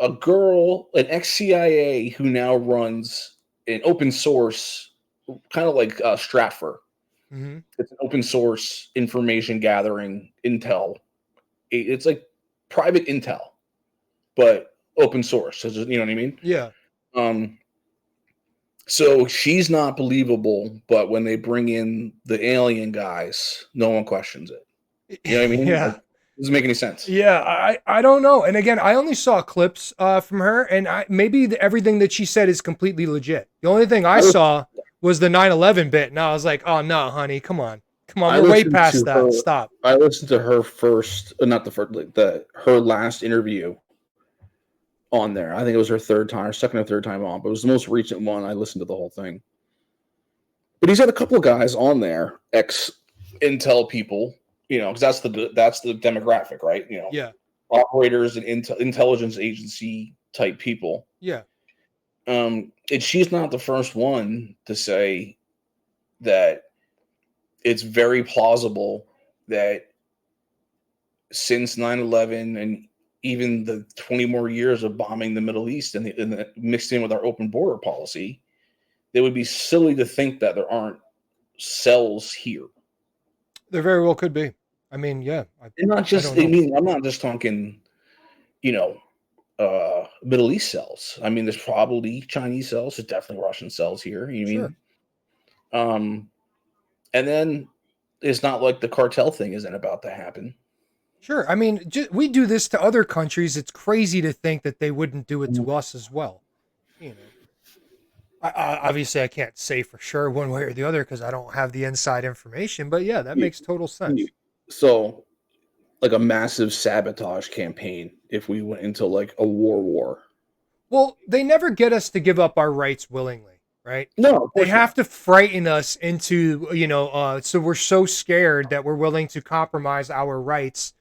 a girl, an ex-CIA who now runs an open source, kind of like Stratfor. It's an open source information gathering intel. It's like private intel, but open source. You know what I mean? Yeah. So she's not believable, but when they bring in the alien guys, no one questions it. You know what I mean? Yeah. Like, doesn't make any sense. Yeah, I don't know. And again, I only saw clips from her, and maybe everything that she said is completely legit. The only thing I saw was the 9/11 bit, and I was like, oh no, honey, come on, we're way past that. Stop. I listened to her first, not the first, her last interview on there. I think it was her second or third time on, but it was the most recent one. I listened to the whole thing. But he's had a couple of guys on there, ex-Intel people, you know, because that's the demographic, right? You know, yeah, operators and intelligence agency type people. Yeah. And she's not the first one to say that it's very plausible that since 9/11 and even the 20 more years of bombing the Middle East and mixed in with our open border policy, they would be silly to think that there aren't cells here. There very well could be. I mean, yeah. I'm not just talking, you know, Middle East cells. I mean, there's probably Chinese cells. There's definitely Russian cells here. You know what I mean? And then it's not like the cartel thing isn't about to happen. Sure. I mean, we do this to other countries. It's crazy to think that they wouldn't do it to us as well. You know, obviously, I can't say for sure one way or the other because I don't have the inside information. But yeah, that makes total sense. So, like a massive sabotage campaign if we went into like a war. Well, they never get us to give up our rights willingly, right? No, they have to frighten us into, so we're so scared that we're willing to compromise our rights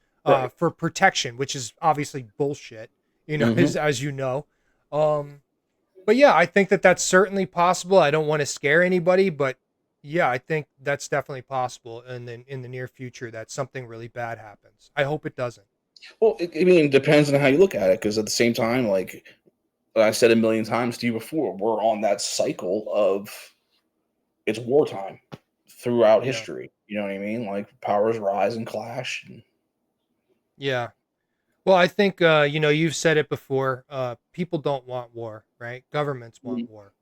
for protection, which is obviously bullshit, as you know. But yeah, I think that that's certainly possible. I don't want to scare anybody, but yeah, I think that's definitely possible. And then in the near future, that something really bad happens. I hope it doesn't. Well, it depends on how you look at it. Because at the same time, like I said a million times to you before, we're on that cycle of it's wartime throughout history. You know what I mean? Like powers rise and clash. Yeah. Well, I think, you've said it before. People don't want war, right? Governments want war.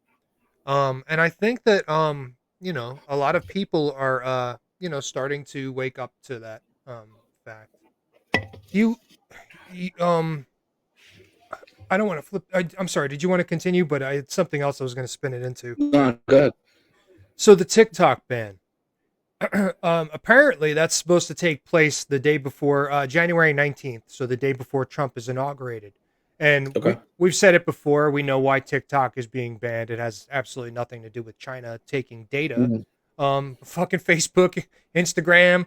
And I think that, a lot of people are, starting to wake up to that fact. I don't want to flip. I'm sorry. Did you want to continue? But it's something else I was going to spin it into. No, go ahead. So the TikTok ban. Apparently, that's supposed to take place the day before January 19th. So the day before Trump is inaugurated. And we've said it before. We know why TikTok is being banned. It has absolutely nothing to do with China taking data. Fucking Facebook, Instagram,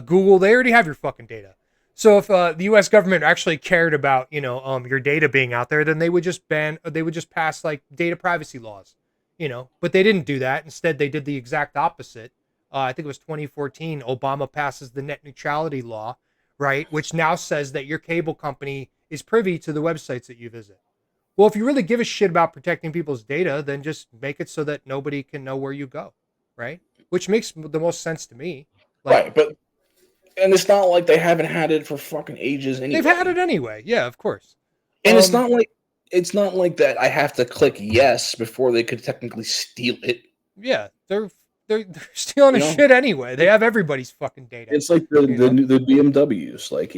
Google, they already have your fucking data. So if the U.S. government actually cared about, your data being out there, then they would just pass like data privacy laws, but they didn't do that. Instead, they did the exact opposite. I think it was 2014. Obama passes the net neutrality law, right? Which now says that your cable company is privy to the websites that you visit. Well, if you really give a shit about protecting people's data, then just make it so that nobody can know where you go, right? Which makes the most sense to me. Right, but and it's not like they haven't had it for fucking ages anyway. They've had it anyway. Yeah, of course. And it's not like that I have to click yes before they could technically steal it. Yeah, they're stealing shit anyway. They have everybody's fucking data. It's like the BMWs. Like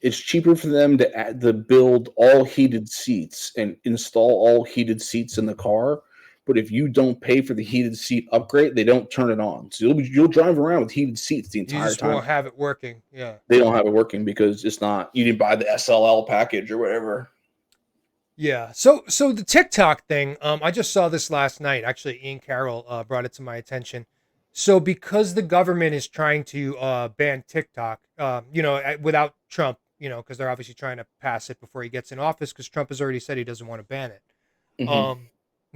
it's cheaper for them to build all heated seats and install all heated seats in the car. But if you don't pay for the heated seat upgrade, they don't turn it on. So you'll drive around with heated seats the entire time. You just won't have it working. Yeah. They don't have it working because you didn't buy the SLL package or whatever. Yeah. So the TikTok thing, I just saw this last night. Actually, Ian Carroll brought it to my attention. So because the government is trying to ban TikTok, without Trump, because they're obviously trying to pass it before he gets in office, because Trump has already said he doesn't want to ban it.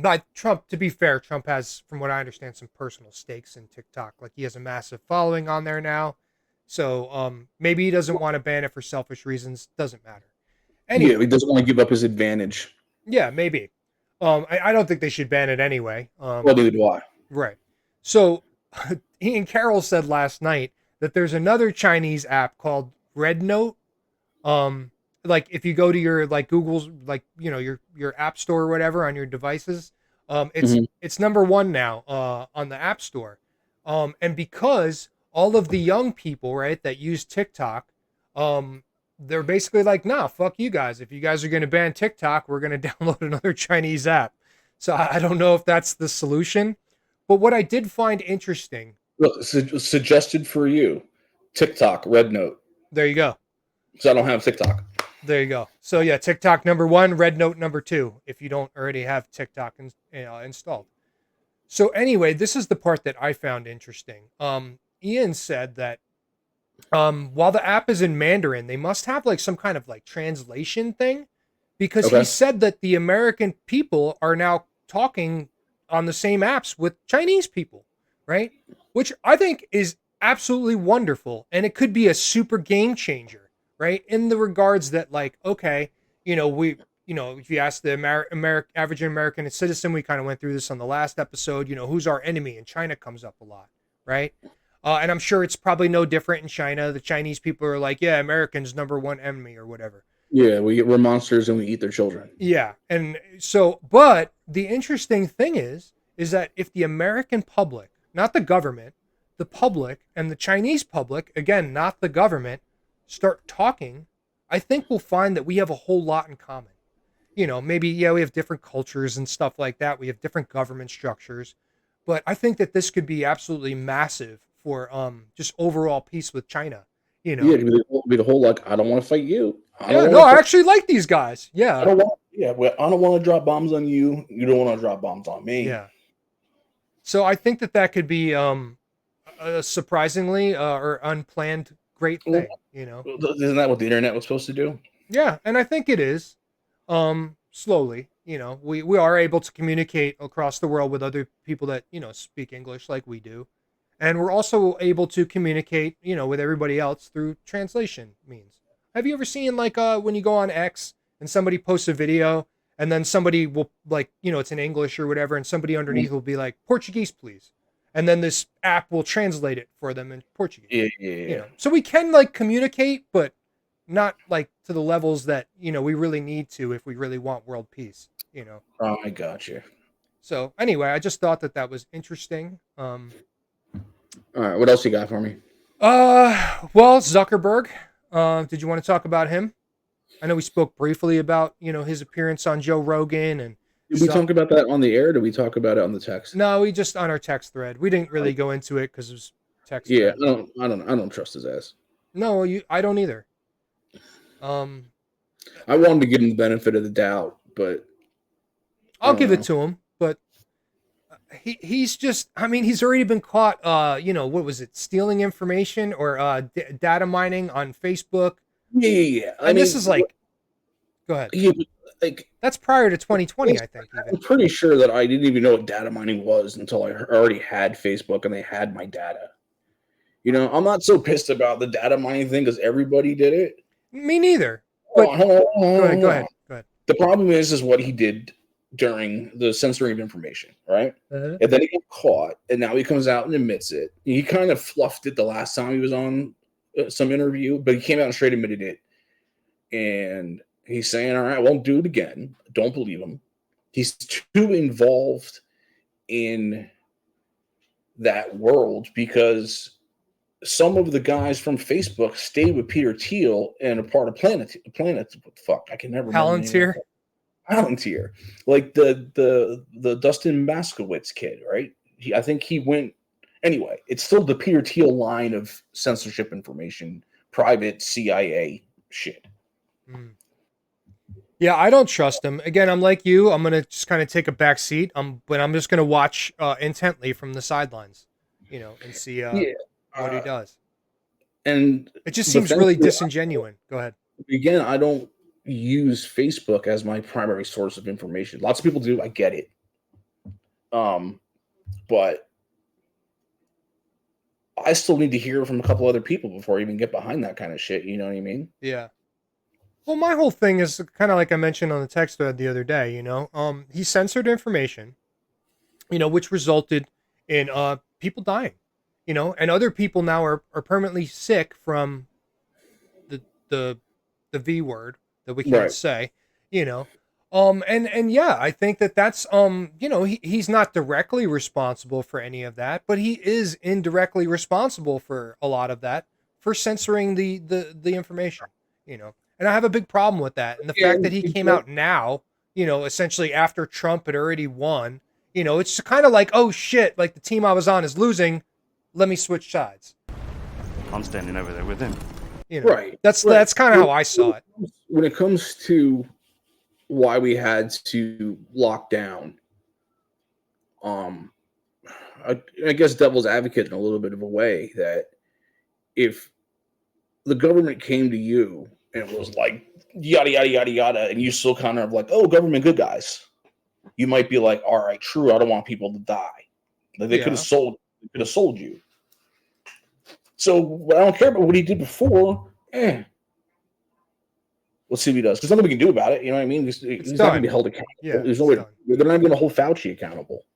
But Trump, to be fair, Trump has, from what I understand, some personal stakes in TikTok. Like he has a massive following on there now. So maybe he doesn't want to ban it for selfish reasons. Doesn't matter. Anyway, yeah, he doesn't want to give up his advantage. Yeah, maybe. I don't think they should ban it anyway. Well, neither do I. Right. So Ian Carroll said last night that there's another Chinese app called RedNote. Like if you go to your like Google's like your app store or whatever on your devices, it's number one now on the App Store, and because all of the young people, right, that use TikTok, they're basically like, nah, fuck you guys. If you guys are going to ban TikTok, we're going to download another Chinese app. So I don't know if that's the solution, but what I did find interesting. Look, suggested for you, TikTok RedNote. There you go. So I don't have TikTok. There you go. So yeah, TikTok number 1, RedNote number 2, if you don't already have TikTok installed. So anyway, this is the part that I found interesting. Ian said that while the app is in Mandarin, they must have like some kind of like translation thing, because he said that the American people are now talking on the same apps with Chinese people, right? Which I think is absolutely wonderful. And it could be a super game changer. Right, in the regards that, like, okay, if you ask the average American citizen, we kind of went through this on the last episode. Who's our enemy? And China comes up a lot, right? And I'm sure it's probably no different in China. The Chinese people are like, yeah, Americans number one enemy or whatever. Yeah, we're monsters and we eat their children. Yeah, and so, but the interesting thing is that if the American public, not the government, the public and the Chinese public, again, not the government, start talking, I think we'll find that we have a whole lot in common. You know, maybe, yeah, we have different cultures and stuff like that. We have different government structures. But I think that this could be absolutely massive for just overall peace with China. You know, Yeah, it'd be the whole like, I don't want to fight you. I actually like these guys. Yeah, I don't want to drop bombs on you. You don't want to drop bombs on me. yeah. So I think that could be a surprisingly or unplanned great thing. You know, Isn't that what the internet was supposed to do? yeah, and I think it is. Slowly, you know, we are able to communicate across the world with other people that, you know, speak English like we do. And we're also able to communicate, you know, with everybody else through translation means. Have you ever seen like when you go on X and somebody posts a video and then somebody will like, you know, it's in English or whatever, and somebody underneath will be like, Portuguese, please. And then this app will translate it for them in Portuguese. Yeah. You know? So we can like communicate, but not like to the levels that, you know, we really need to if we really want world peace, you know. Oh, I got you. So anyway, I just thought that was interesting. All right, what else you got for me? Well, Zuckerberg. Did you want to talk about him? I know we spoke briefly about, you know, his appearance on Joe Rogan and. Did we talk about that on the air? Or did we talk about it on the text? No, we just on our text thread. We didn't really go into it because it was text. Yeah, thread. I don't trust his ass. No, I don't either. I wanted to give him the benefit of the doubt, but I'll give it to him. But he's just, I mean, he's already been caught, you know, what was it, stealing information or data mining on Facebook. Yeah. And this is like, go ahead. Yeah, like that's prior to 2020, I think. Even. I'm pretty sure that I didn't even know what data mining was until I already had Facebook and they had my data. You know, I'm not so pissed about the data mining thing because everybody did it. Me neither. But go ahead. The problem is what he did during the censoring of information, right? And then he got caught, and now he comes out and admits it. He kind of fluffed it the last time he was on some interview, but he came out and straight admitted it. And he's saying, all right, I won't do it again. Don't believe him. He's too involved in that world because some of the guys from Facebook stayed with Peter Thiel and a part of Planet. Fuck, I can never remember. Palantir, like the Dustin Maskowitz kid, right? I think he went anyway. It's still the Peter Thiel line of censorship information, private CIA shit. Yeah, I don't trust him. Again, I'm like you. I'm gonna just kind of take a back seat. But I'm just gonna watch intently from the sidelines, you know, and see what he does. And it just seems really disingenuous. Go ahead. Again, I don't use Facebook as my primary source of information. Lots of people do. I get it. But I still need to hear from a couple other people before I even get behind that kind of shit. You know what I mean? Yeah. Well, my whole thing is kind of like I mentioned on the text thread the other day, you know, he censored information, you know, which resulted in people dying, you know, and other people now are permanently sick from the V word that we can't say, you know. And yeah, I think that's you know, he's not directly responsible for any of that, but he is indirectly responsible for a lot of that, for censoring the information, you know. And I have a big problem with that. And the fact that he came out now, you know, essentially after Trump had already won, you know, it's kind of like, oh shit, like the team I was on is losing, let me switch sides. I'm standing over there with him. You know, that's kind of how I saw it. When it comes to why we had to lock down, I guess devil's advocate in a little bit of a way, that if the government came to you and was like yada yada yada yada, and you still kind of like, oh, government good guys, you might be like, all right, true, I don't want people to die. Like they could have sold you. So I don't care about what he did before. Let's see what he does, because nothing we can do about it. You know what I mean? He's not going to be held accountable. Yeah, there's no way. They're not going to hold Fauci accountable.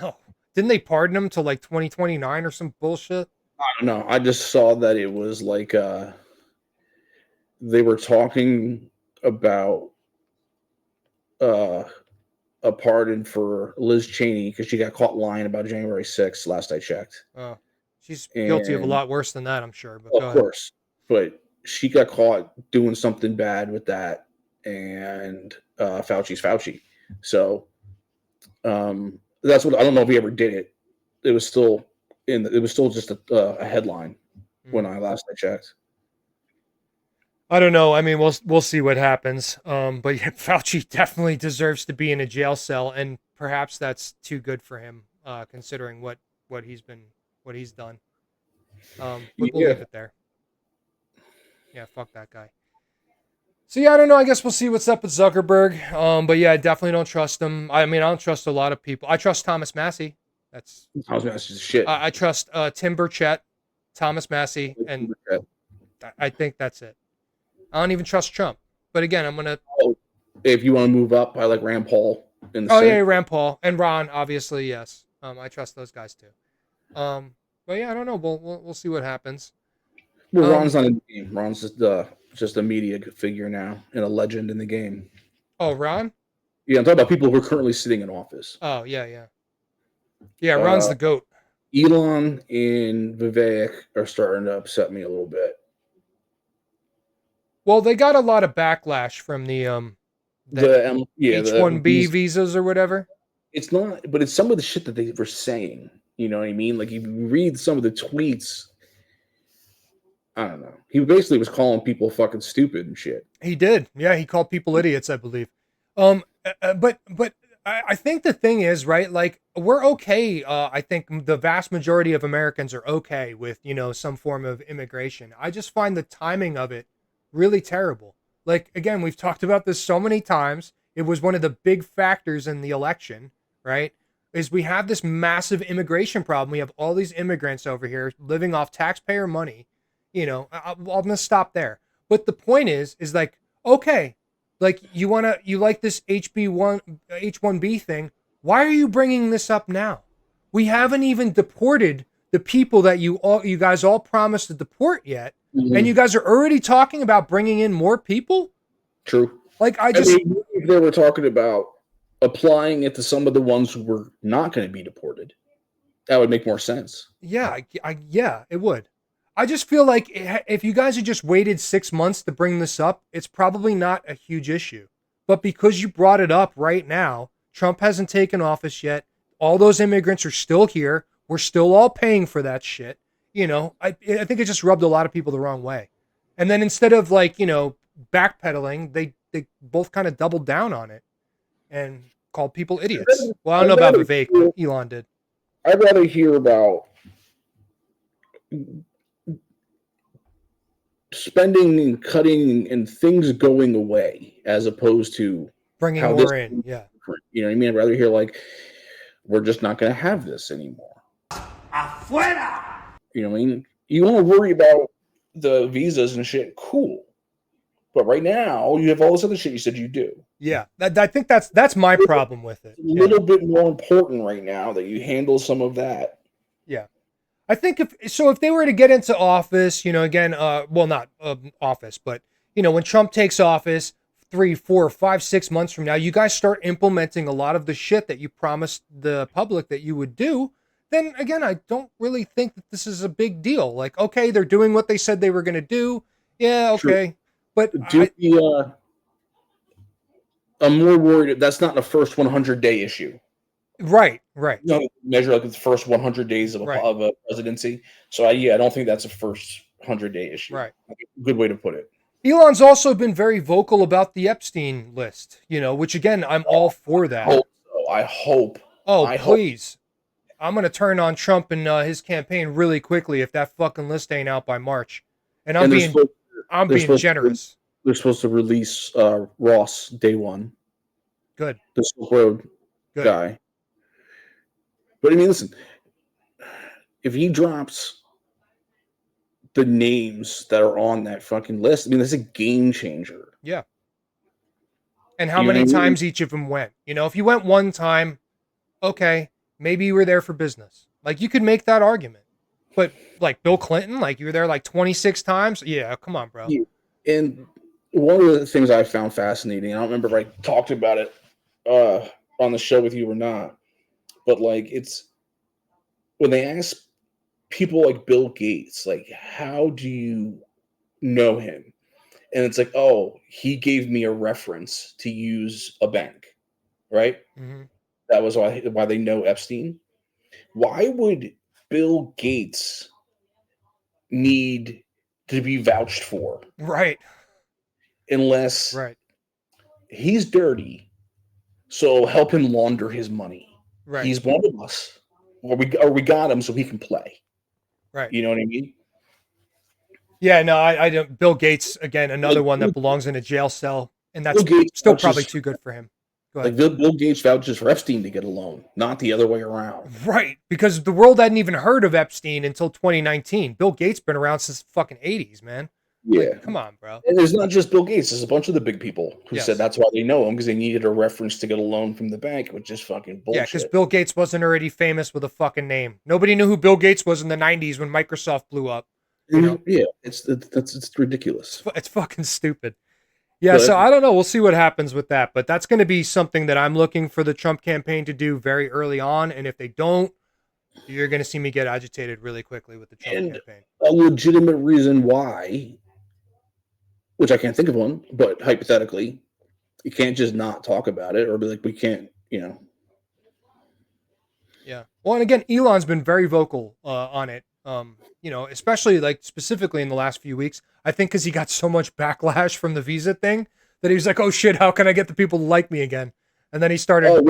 No, didn't they pardon him to like 2029 or some bullshit? I don't know. I just saw that it was like they were talking about a pardon for Liz Cheney because she got caught lying about January 6th. Last I checked. Oh. She's guilty of a And- lot worse than that, I'm sure. But go Of ahead. course, but she got caught doing something bad with that, and Fauci's Fauci. So that's what I don't know if he ever did it. It was still just a headline when I last checked. I don't know. I mean, we'll see what happens. But yeah, Fauci definitely deserves to be in a jail cell, and perhaps that's too good for him, considering what he's done. But we'll leave it there. Yeah, fuck that guy. So yeah, I don't know. I guess we'll see what's up with Zuckerberg. But yeah, I definitely don't trust him. I mean, I don't trust a lot of people. I trust Thomas Massey. Thomas Massey's shit. I trust Tim Burchett, Thomas Massey, and I think that's it. I don't even trust Trump. But again, I'm gonna. If you want to move up, I like Rand Paul in the Oh Senate. yeah, Rand Paul and Ron, obviously, yes. I trust those guys too. But yeah, I don't know. We'll see what happens. Well, Ron's not in the game. Ron's just a media figure now and a legend in the game. Oh, Ron? Yeah, I'm talking about people who are currently sitting in office. Oh yeah. Yeah, Ron's the GOAT. Elon and Vivek are starting to upset me a little bit. Well, they got a lot of backlash from the H-1B visas or whatever. It's not, but it's some of the shit that they were saying. You know what I mean? Like, if you read some of the tweets, I don't know. He basically was calling people fucking stupid and shit. He did. Yeah, he called people idiots, I believe. But I think the thing is, right, like, we're okay. I think the vast majority of Americans are okay with, some form of immigration. I just find the timing of it really terrible. Like, again, we've talked about this so many times. It was one of the big factors in the election, right? Is we have this massive immigration problem. We have all these immigrants over here living off taxpayer money. I'm going to stop there. But the point is like, okay, like you like this H1B thing. Why are you bringing this up now? We haven't even deported the people that you guys all promised to deport yet. Mm-hmm. And you guys are already talking about bringing in more people? True. Like, if they were talking about applying it to some of the ones who were not going to be deported, that would make more sense. Yeah, yeah, it would. I just feel like if you guys had just waited 6 months to bring this up, it's probably not a huge issue. But because you brought it up right now, Trump hasn't taken office yet. All those immigrants are still here. We're still all paying for that shit. I think it just rubbed a lot of people the wrong way. And then instead of backpedaling, they both kind of doubled down on it and called people idiots. Well, I don't know about Vivek, but Elon did. I'd rather hear about spending and cutting and things going away as opposed to bringing more in. Yeah. You know what I mean? I'd rather hear we're just not going to have this anymore. Afuera! You know what I mean? You want to worry about the visas and shit, cool. But right now, you have all this other shit you said you do. Yeah, I think that's my problem with it. It's a little bit more important right now that you handle some of that. Yeah. I think if they were to get into office, again, not office, but, when Trump takes office 3, 4, 5, 6 months from now, you guys start implementing a lot of the shit that you promised the public that you would do, then again, I don't really think that this is a big deal. Like, okay, they're doing what they said they were going to do. Yeah, okay. True. But I'm more worried that's not the first 100-day issue. Right. Measure the first 100 days of a presidency. So I don't think that's a first 100-day issue. Right. Good way to put it. Elon's also been very vocal about the Epstein list, which again, I'm all for that. I hope. Oh, please. I'm going to turn on Trump and his campaign really quickly if that fucking list ain't out by March. And I'm being generous. They're supposed to release Ross day one. Good. The Silk Road guy. But I mean, listen, if he drops the names that are on that fucking list, I mean, that's a game changer. Yeah. And how many times each of them went? If you went one time, okay, maybe you were there for business. You could make that argument. But Bill Clinton, you were there 26 times? Yeah, come on, bro. Yeah. And one of the things I found fascinating, I don't remember if I talked about it on the show with you or not, but it's when they ask people like Bill Gates, like, how do you know him? And it's like, oh, he gave me a reference to use a bank, right? Mm-hmm. That was why they know Epstein. Why would Bill Gates need to be vouched for? Right. Unless he's dirty, so help him launder his money. Right. He's one of us, or we got him so he can play. Right. You know what I mean? Yeah, no, I don't. Bill Gates, again, another one that belongs in a jail cell, and that's still probably too good for him. Go ahead. Like Bill Gates vouches for Epstein to get a loan, not the other way around. Right, because the world hadn't even heard of Epstein until 2019. Bill Gates been around since the fucking 80s, man. Yeah. Like, come on, bro. And there's not just Bill Gates. There's a bunch of the big people who Yes. said that's why they know him, because they needed a reference to get a loan from the bank, which is fucking bullshit. Yeah, because Bill Gates wasn't already famous with a fucking name. Nobody knew who Bill Gates was in the 90s when Microsoft blew up. You know? Yeah, it's ridiculous. It's fucking stupid. Yeah, so I don't know. We'll see what happens with that. But that's going to be something that I'm looking for the Trump campaign to do very early on. And if they don't, you're going to see me get agitated really quickly with the Trump campaign. A legitimate reason why, which I can't think of one, but hypothetically, you can't just not talk about it or be like, we can't, you know. Yeah. Well, and again, Elon's been very vocal on it. You know, especially like specifically in the last few weeks, I think because he got so much backlash from the visa thing that he was like, oh shit, how can I get the people to like me again? And then he started. Oh,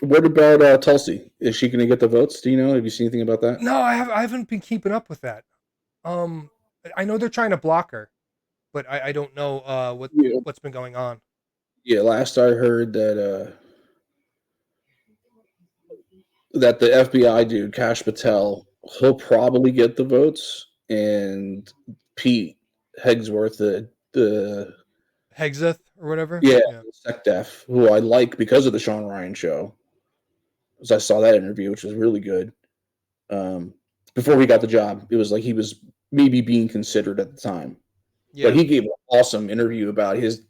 what about Tulsi? Is she going to get the votes? Do you know? Have you seen anything about that? No, I haven't been keeping up with that. I know they're trying to block her, but I don't know what's been going on. Yeah, last I heard that the FBI dude, Kash Patel, he'll probably get the votes, and Pete Hegsworth, the Hegseth or whatever. Yeah, SecDef, who I like because of the Sean Ryan show. Because I saw that interview, which was really good. Before he got the job, it was like he was maybe being considered at the time. Yeah. But he gave an awesome interview about his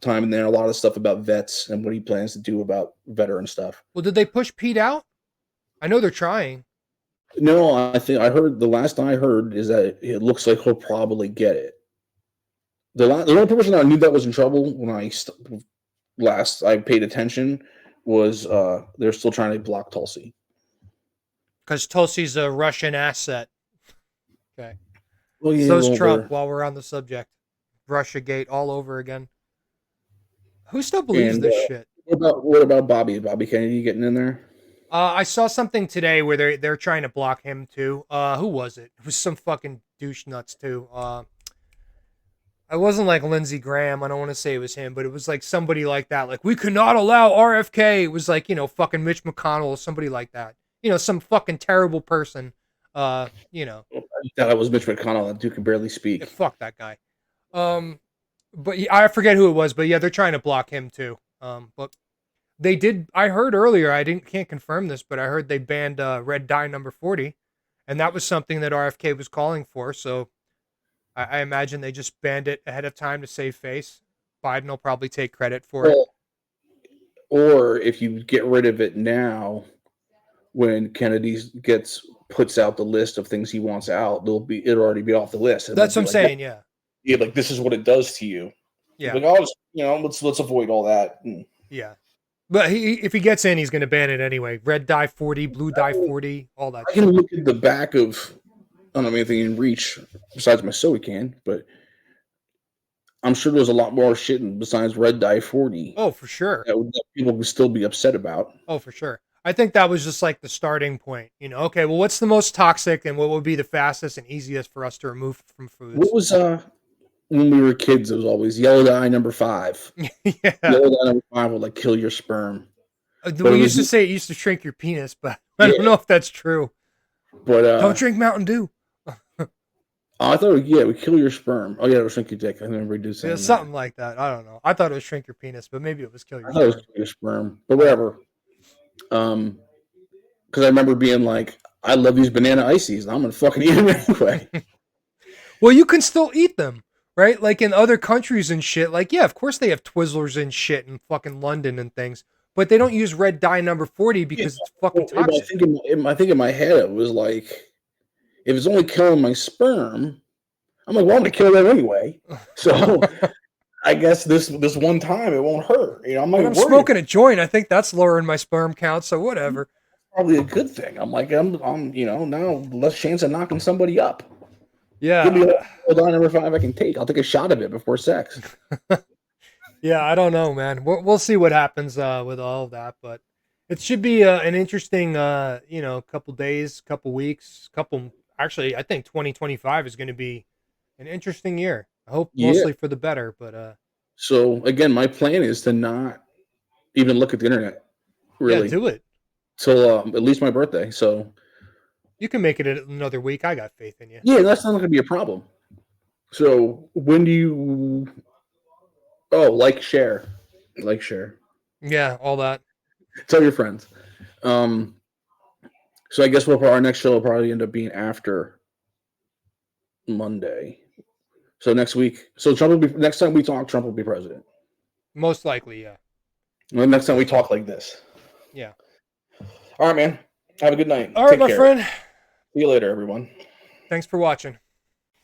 time in there, a lot of stuff about vets and what he plans to do about veteran stuff. Well, did they push Pete out? I know they're trying. No, I think I heard the last I heard is that it looks like he'll probably get it. The only person I knew that was in trouble when I paid attention was they're still trying to block Tulsi. Because Tulsi's a Russian asset. Okay. Well, yeah, so's Trump, while we're on the subject. Russiagate all over again. Who still believes this shit? What about Bobby Kennedy getting in there? I saw something today where they're trying to block him too. Who was it? It was some fucking douche nuts too. I wasn't like Lindsey Graham. I don't want to say it was him, but it was like somebody like that. Like, we cannot allow RFK. It was like, fucking Mitch McConnell, somebody like that. Some fucking terrible person. That was Mitch McConnell. That dude can barely speak. Yeah, fuck that guy. But I forget who it was, but yeah, they're trying to block him too. But they did. I heard earlier. Can't confirm this, but I heard they banned red dye number 40, and that was something that RFK was calling for. So I imagine they just banned it ahead of time to save face. Biden will probably take credit for it. Or if you get rid of it now, when Kennedy puts out the list of things he wants out, it'll already be off the list. That's what I'm saying. Yeah. Yeah, like this is what it does to you. Yeah. Like, let's avoid all that. Yeah. But if he gets in, he's going to ban it anyway. Red dye 40, blue dye 40, all that. I can look at the back of, I don't have anything in reach besides my soda can, but I'm sure there's a lot more shit besides red dye 40. Oh, for sure. That people would still be upset about. Oh, for sure. I think that was just like the starting point. Okay, well, what's the most toxic and what would be the fastest and easiest for us to remove from foods? What was, when we were kids, it was always yellow dye number 5. Yeah. Yellow dye number 5 will like kill your sperm. We used to say it used to shrink your penis, but I don't know if that's true. But don't drink Mountain Dew. I thought it would kill your sperm. Oh yeah, it would shrink your dick. I remember you do saying something like that. I don't know. I thought it would shrink your penis, but maybe it was kill your sperm. I thought it was kill your sperm, but whatever. Because I remember being like, I love these banana ices, and I'm gonna fucking eat them anyway. Well, you can still eat them, right? Like in other countries and shit. Like, yeah, of course they have Twizzlers and shit in fucking London and things, but they don't use red dye number 40 because it's fucking toxic. I think in my head it was like If it's only killing my sperm, I'm like, well, I'm gonna kill them anyway. So I guess this one time it won't hurt. You know, I'm like, I'm smoking a joint. I think that's lowering my sperm count. So whatever. Probably a good thing. I'm like, I'm now less chance of knocking somebody up. Yeah. Give me a number 5 I can take. I'll take a shot of it before sex. Yeah, I don't know, man. We'll see what happens with all of that, but it should be an interesting, couple days, couple weeks, Actually, I think 2025 is going to be an interesting year. I hope mostly for the better, but. So again, my plan is to not even look at the internet. Really, yeah, do it till at least my birthday. So you can make it another week. I got faith in you. Yeah, that's not going to be a problem. So when do you? Oh, share. Yeah, all that. Tell your friends. So I guess our next show will probably end up being after Monday. So next week. So Trump will be next time we talk. Trump will be president. Most likely, yeah. Well, next time we talk like this. Yeah. All right, man. Have a good night. All right, my friend. See you later, everyone. Thanks for watching.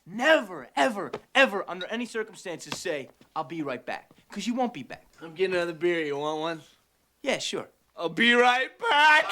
Never, ever, ever, under any circumstances, say, I'll be right back. Because you won't be back. I'm getting another beer. You want one? Yeah, sure. I'll be right back.